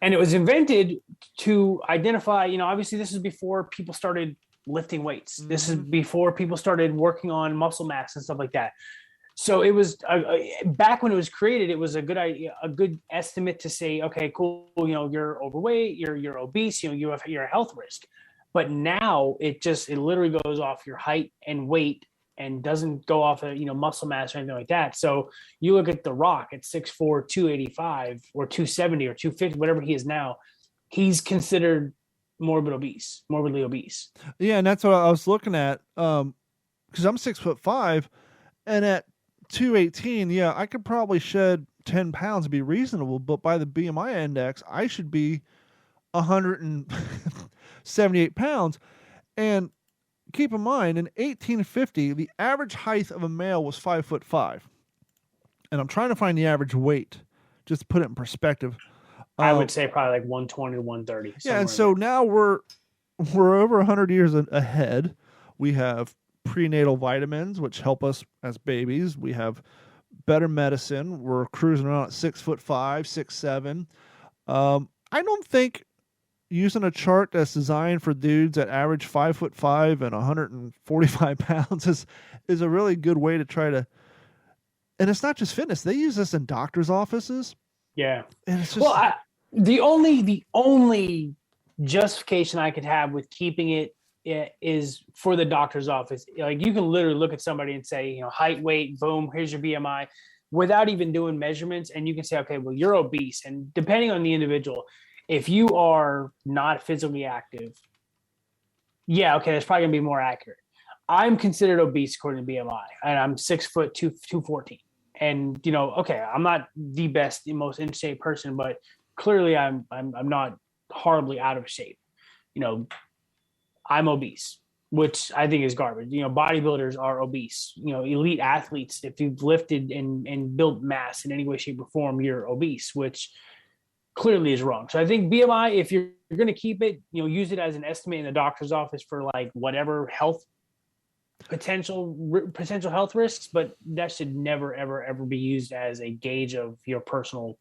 And it was invented to identify, obviously this is before people started lifting weights. Mm-hmm. This is before people started working on muscle mass and stuff like that. So it was back when it was created, it was a good idea, a good estimate to say, okay, cool, you're overweight, you're obese, you're a health risk. But now it literally goes off your height and weight and doesn't go off of, muscle mass or anything like that. So you look at The Rock at 6'4", 285 or 270 or 250, whatever he is now, he's considered morbidly obese. Yeah, and that's what I was looking at. Because I'm 6'5", and at 218, yeah, I could probably shed 10 pounds to be reasonable, but by the BMI index, I should be 178 pounds. And keep in mind, in 1850, the average height of a male was 5'5", and I'm trying to find the average weight just to put it in perspective. I would say probably like 120 to 130. Yeah, and so now we're over 100 years ahead. We have prenatal vitamins, which help us as babies. We have better medicine. We're cruising around at 6'5", 6'7". I don't think using a chart that's designed for dudes that average 5'5" and 145 pounds is a really good way to try to. And it's not just fitness; they use this in doctors' offices. Yeah, and it's just the only justification I could have with keeping it is for the doctor's office. Like, you can literally look at somebody and say, height, weight, boom, here's your BMI, without even doing measurements, and you can say, okay, well, you're obese, and depending on the individual. If you are not physically active, yeah, okay, that's probably gonna be more accurate. I'm considered obese according to BMI, and I'm 6 foot 214. And okay, I'm not the best, the most in shape person, but clearly I'm not horribly out of shape. I'm obese, which I think is garbage. Bodybuilders are obese. Elite athletes, if you've lifted and built mass in any way, shape, or form, you're obese, which clearly is wrong. So I think BMI, if you're going to keep it, use it as an estimate in the doctor's office for like whatever health potential health risks, but that should never ever be used as a gauge of your personal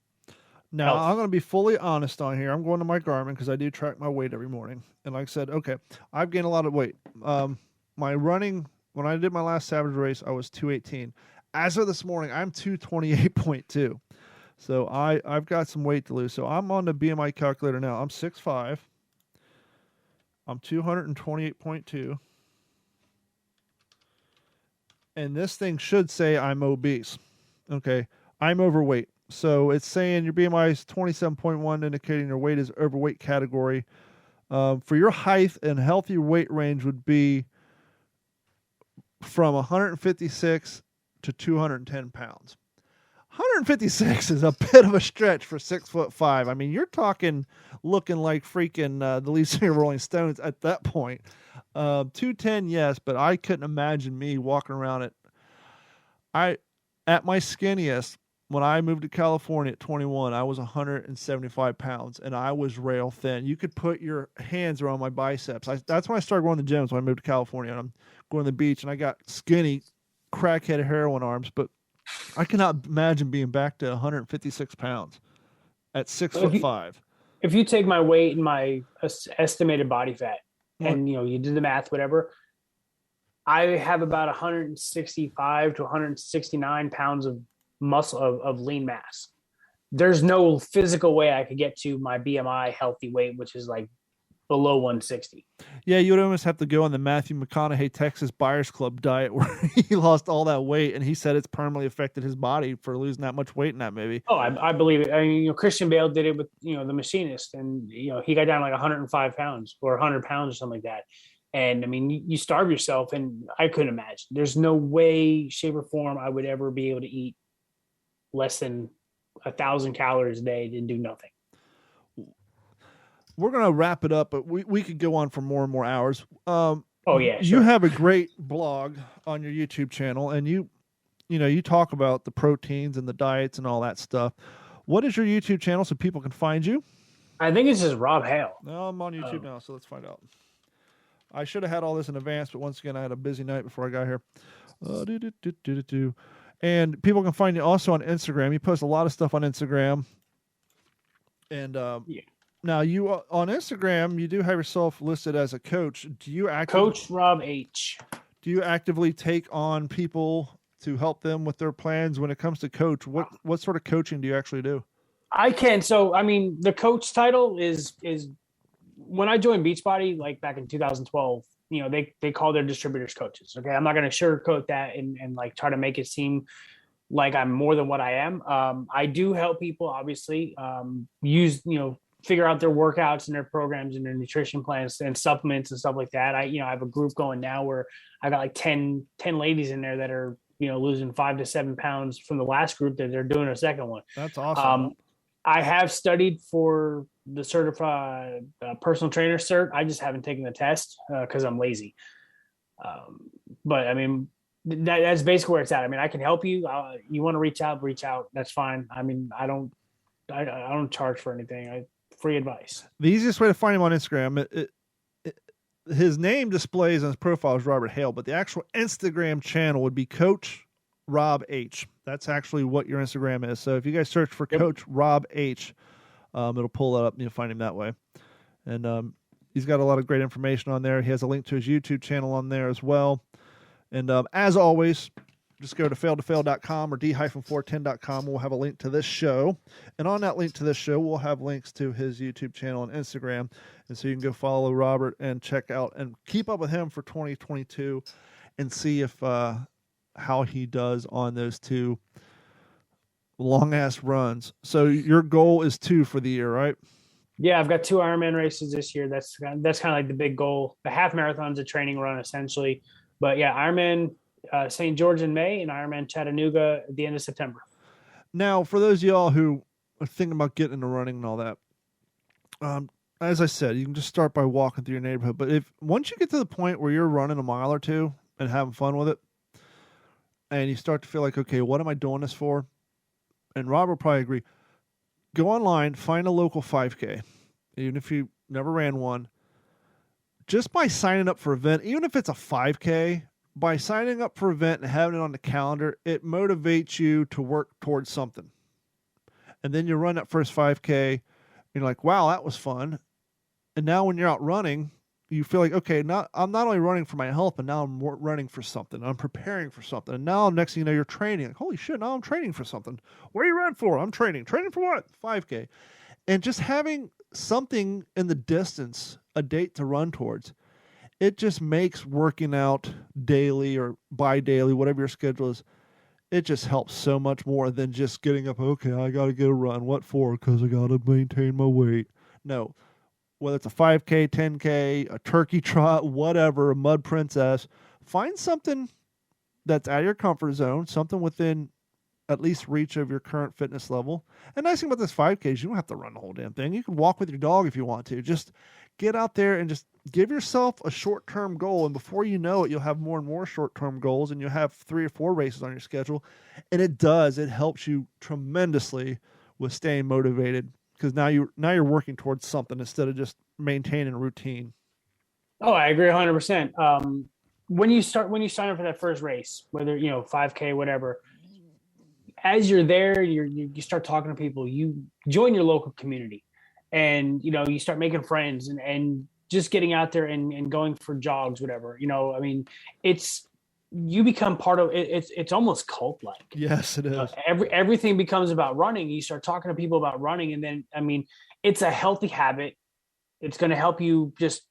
Now, health. I'm going to be fully honest on here. I'm going to my Garmin because I do track my weight every morning. And like I said, okay, I've gained a lot of weight. My running, when I did my last Savage race, I was 218. As of this morning, I'm 228.2. So I've got some weight to lose. So I'm on the BMI calculator now. I'm 6'5". I'm 228.2. And this thing should say I'm obese. Okay, I'm overweight. So it's saying your BMI is 27.1, indicating your weight is overweight category. For your height and healthy weight range would be from 156 to 210 pounds. 156 is a bit of a stretch for 6'5". I mean, you're talking looking like freaking the lead singer of Rolling Stones at that point. 210, yes, but I couldn't imagine me walking around at my skinniest. When I moved to California at 21, I was 175 pounds, and I was rail thin. You could put your hands around my biceps. That's when I started going to the gyms when I moved to California, and I'm going to the beach, and I got skinny, crackhead heroin arms, but I cannot imagine being back to 156 pounds at 6'5". If you take my weight and my estimated body fat, and you do the math, whatever, I have about 165 to 169 pounds of muscle of lean mass. There's no physical way I could get to my BMI healthy weight, which is like below 160. Yeah, you would almost have to go on the Matthew McConaughey Texas Buyers Club diet where he lost all that weight, and he said it's permanently affected his body for losing that much weight in that movie. Oh, I believe it. I mean, Christian Bale did it with The Machinist, and he got down like 105 pounds or 100 pounds or something like that. And I mean, you starve yourself, and I couldn't imagine. There's no way, shape, or form I would ever be able to eat less than 1,000 calories a day and do nothing. We're going to wrap it up, but we could go on for more and more hours. Oh yeah, sure. You have a great blog on your YouTube channel, and you talk about the proteins and the diets and all that stuff. What is your YouTube channel so people can find you? I think it's just Rob Hale. No, I'm on YouTube now, so let's find out. I should have had all this in advance, but once again, I had a busy night before I got here. And people can find you also on Instagram. You post a lot of stuff on Instagram. And now you on Instagram, you do have yourself listed as a coach. Do you Coach Rob H? Do you actively take on people to help them with their plans when it comes to coach? What sort of coaching do you actually do? I can. So, I mean, the coach title is when I joined Beachbody, like back in 2012, they call their distributors coaches. Okay. I'm not going to sugarcoat that and like try to make it seem like I'm more than what I am. I do help people obviously, use, figure out their workouts and their programs and their nutrition plans and supplements and stuff like that. I have a group going now where I got like 10 ladies in there that are, losing 5 to 7 pounds from the last group that they're doing a second one. That's awesome. I have studied for the certified personal trainer cert. I just haven't taken the test because I'm lazy. But I mean, that's basically where it's at. I mean, I can help you. You want to reach out. That's fine. I mean, I don't charge for anything. Free advice. The easiest way to find him on Instagram, his name displays on his profile is Robert Hale, but the actual Instagram channel would be Coach Rob H. That's actually what your Instagram is. So if you guys search for Coach Rob H, it'll pull it up and you'll find him that way. And he's got a lot of great information on there. He has a link to his YouTube channel on there as well. And as always, just go to fail2fail.com or d-410.com. We'll have a link to this show. And on that link to this show, we'll have links to his YouTube channel and Instagram. And so you can go follow Robert and check out and keep up with him for 2022 and see if how he does on those 2 long-ass runs. So your goal is 2 for the year, right? Yeah, I've got 2 Ironman races this year. That's kind of like the big goal. The half marathon's a training run, essentially. But yeah, Ironman St. George in May and Ironman Chattanooga at the end of September. Now, for those of y'all who are thinking about getting into running and all that, as I said, you can just start by walking through your neighborhood. But once you get to the point where you're running a mile or 2 and having fun with it, and you start to feel like, okay, what am I doing this for? And Rob will probably agree. Go online, find a local 5K, even if you never ran one. Just by signing up for an event, even if it's a 5K, by signing up for an event and having it on the calendar, it motivates you to work towards something. And then you run that first 5K, and you're like, wow, that was fun. And now when you're out running, you feel like, okay, I'm not only running for my health, but now I'm running for something. I'm preparing for something. And now next thing you know, you're training. Like, holy shit, now I'm training for something. What are you running for? I'm training. Training for what? 5K. And just having something in the distance, a date to run towards, it just makes working out daily or bi-daily, whatever your schedule is, it just helps so much more than just getting up, okay, I got to get a run. What for? Because I got to maintain my weight. No. Whether it's a 5K, 10K, a turkey trot, whatever, a mud princess, find something that's out of your comfort zone, something within at least reach of your current fitness level. And nice thing about this 5K is you don't have to run the whole damn thing. You can walk with your dog if you want to. Just get out there and just give yourself a short-term goal. And before you know it, you'll have more and more short-term goals, and you'll have 3 or 4 races on your schedule. And it helps you tremendously with staying motivated. Because now you're working towards something instead of just maintaining a routine. Oh, I agree 100%. When you sign up for that first race, whether 5K, whatever, as you're there, you start talking to people. You join your local community, and you start making friends and just getting out there and going for jogs, whatever. I mean, you become part of it. It's almost cult like. Yes, it is. Everything becomes about running. You start talking to people about running, and then it's a healthy habit. It's going to help you just,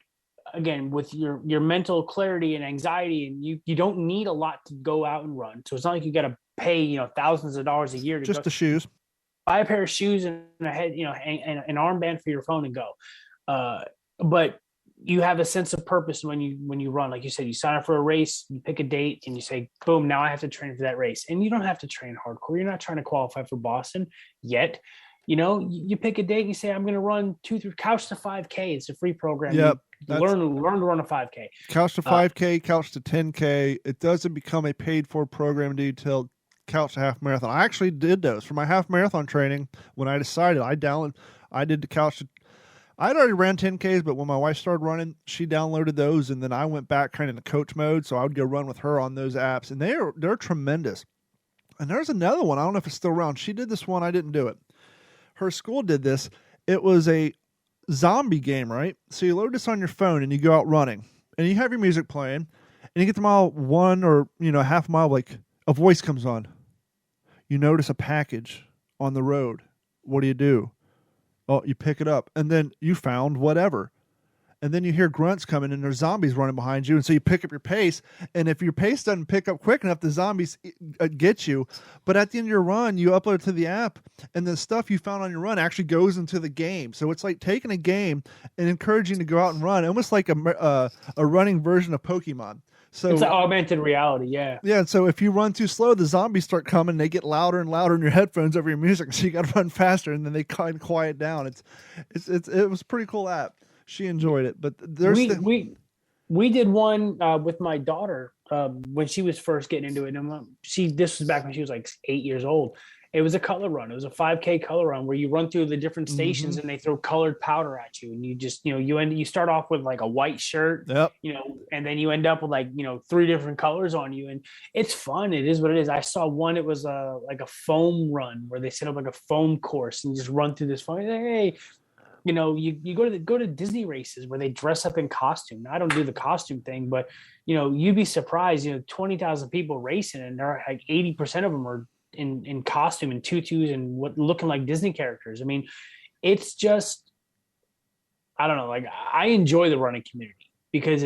again, with your mental clarity and anxiety, and you don't need a lot to go out and run. So it's not like you got to pay thousands of dollars a year to just the shoes. Buy a pair of shoes and a head, and an armband for your phone and go. But you have a sense of purpose when you run. Like you said, you sign up for a race, you pick a date, and you say, boom, now I have to train for that race. And you don't have to train hardcore. You're not trying to qualify for Boston yet. You pick a date and you say, I'm going to run Couch to 5K. It's a free program. Yep. Learn to run a 5K. Couch to 5K, Couch to 10K. It doesn't become a paid for program until Couch to half marathon. I actually did those for my half marathon training. When I decided, I did the Couch to, I'd already ran 10Ks, but when my wife started running, she downloaded those, and then I went back kind of in the coach mode, so I would go run with her on those apps, and they're tremendous. And there's another one. I don't know if it's still around. She did this one. I didn't do it. Her school did this. It was a zombie game, right? So you load this on your phone, and you go out running, and you have your music playing, and you get to mile 1 or half a mile, like a voice comes on. You notice a package on the road. What do? Oh, you pick it up, and then you found whatever. and then you hear grunts coming and there's zombies running behind you, and so you pick up your pace, and if your pace doesn't pick up quick enough, the zombies get you. But at the end of your run, you upload it to the app, and the stuff you found on your run actually goes into the game. So it's like taking a game and encouraging you to go out and run, almost like a running version of Pokemon. So it's an augmented reality, yeah. Yeah, so if you run too slow, the zombies start coming. They get louder and louder in your headphones over your music, so you got to run faster, and then they kind of quiet down. It was a pretty cool app. She enjoyed it, but we did one with my daughter when she was first getting into it. And this was back when she was like 8 years old. It was a color run. It was a 5K color run where you run through the different stations and they throw colored powder at you. And you just, you start off with like a white shirt, and then you end up with like, 3 different colors on you. And it's fun. It is what it is. I saw one, it was like a foam run where they set up like a foam course and you just run through this foam. Hey, you go to Disney races where they dress up in costume. I don't do the costume thing, but you'd be surprised, 20,000 people racing and they're like 80% of them are in costume and tutus and looking like Disney characters. I mean, it's just, I don't know, like I enjoy the running community because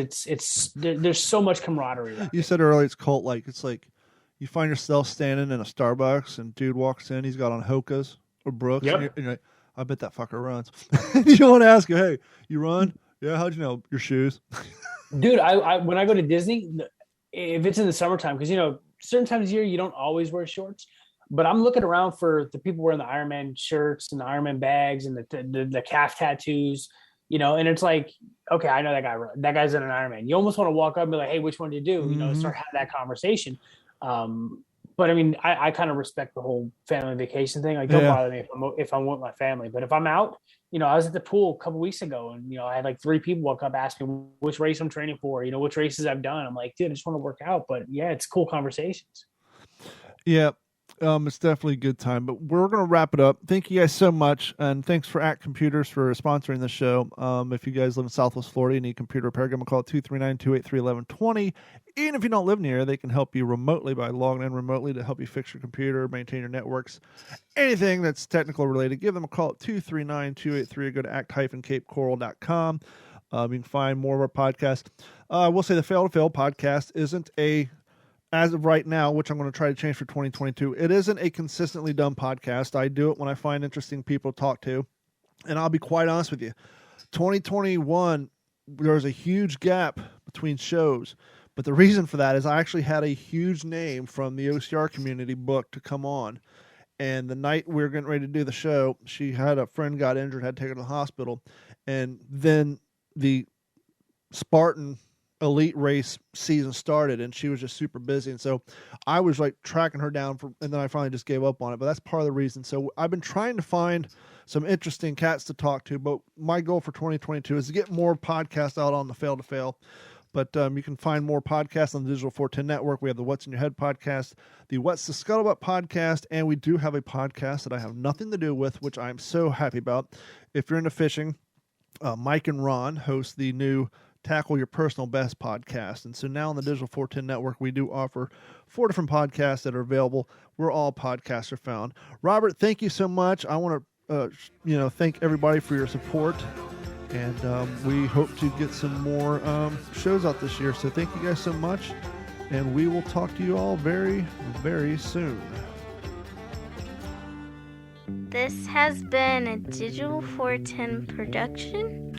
there's so much camaraderie. You said earlier it's cult like. It's like you find yourself standing in a Starbucks and dude walks in, he's got on Hoka's or Brooks, and you're like, I bet that fucker runs. You want to ask him, hey, you run? Yeah, how'd you know? Your shoes. Dude, I when I go to Disney, if it's in the summertime, because certain times of year you don't always wear shorts, but I'm looking around for the people wearing the Iron Man shirts and the Iron Man bags and the calf tattoos, and it's like, okay, I know that guy. That guy's in an Iron Man. You almost want to walk up and be like, hey, which one do you do? Start having that conversation. But I mean, I kind of respect the whole family vacation thing. Like, don't bother me if I'm with my family. But if I'm out, I was at the pool a couple weeks ago, and I had like 3 people walk up, ask me which race I'm training for, which races I've done. I'm like, dude, I just want to work out. But yeah, it's cool conversations. Yeah, it's definitely a good time. But we're gonna wrap it up. Thank you guys so much, and thanks for Act Computers for sponsoring the show. If you guys live in Southwest Florida, you need computer repair, give them a call at 239-283-1120. Even if you don't live near, they can help you remotely by logging in remotely to help you fix your computer, maintain your networks, anything that's technical related. Give them a call at 239-283. Go to act-capecoral.com. You can find more of our podcasts. I will say the Fail to Fail podcast isn't as of right now, which I'm going to try to change for 2022, it isn't a consistently done podcast. I do it when I find interesting people to talk to. And I'll be quite honest with you. 2021, there was a huge gap between shows. But the reason for that is I actually had a huge name from the OCR community booked to come on. And the night we were getting ready to do the show, she had a friend got injured, had to take her to the hospital. And then the Spartan elite race season started, and she was just super busy. And so I was like tracking her down and then I finally just gave up on it. But that's part of the reason. So I've been trying to find some interesting cats to talk to. But my goal for 2022 is to get more podcasts out on the Fail to Fail. But you can find more podcasts on the Digital 410 Network. We have the What's in Your Head podcast, the What's the Scuttlebutt podcast, and we do have a podcast that I have nothing to do with, which I'm so happy about. If you're into fishing, Mike and Ron host the new Tackle Your Personal Best podcast. And so now on the Digital 410 Network, we do offer 4 different podcasts that are available where all podcasts are found. Robert, thank you so much. I want to thank everybody for your support. And we hope to get some more shows out this year. So thank you guys so much. And we will talk to you all very, very soon. This has been a Digital 410 production.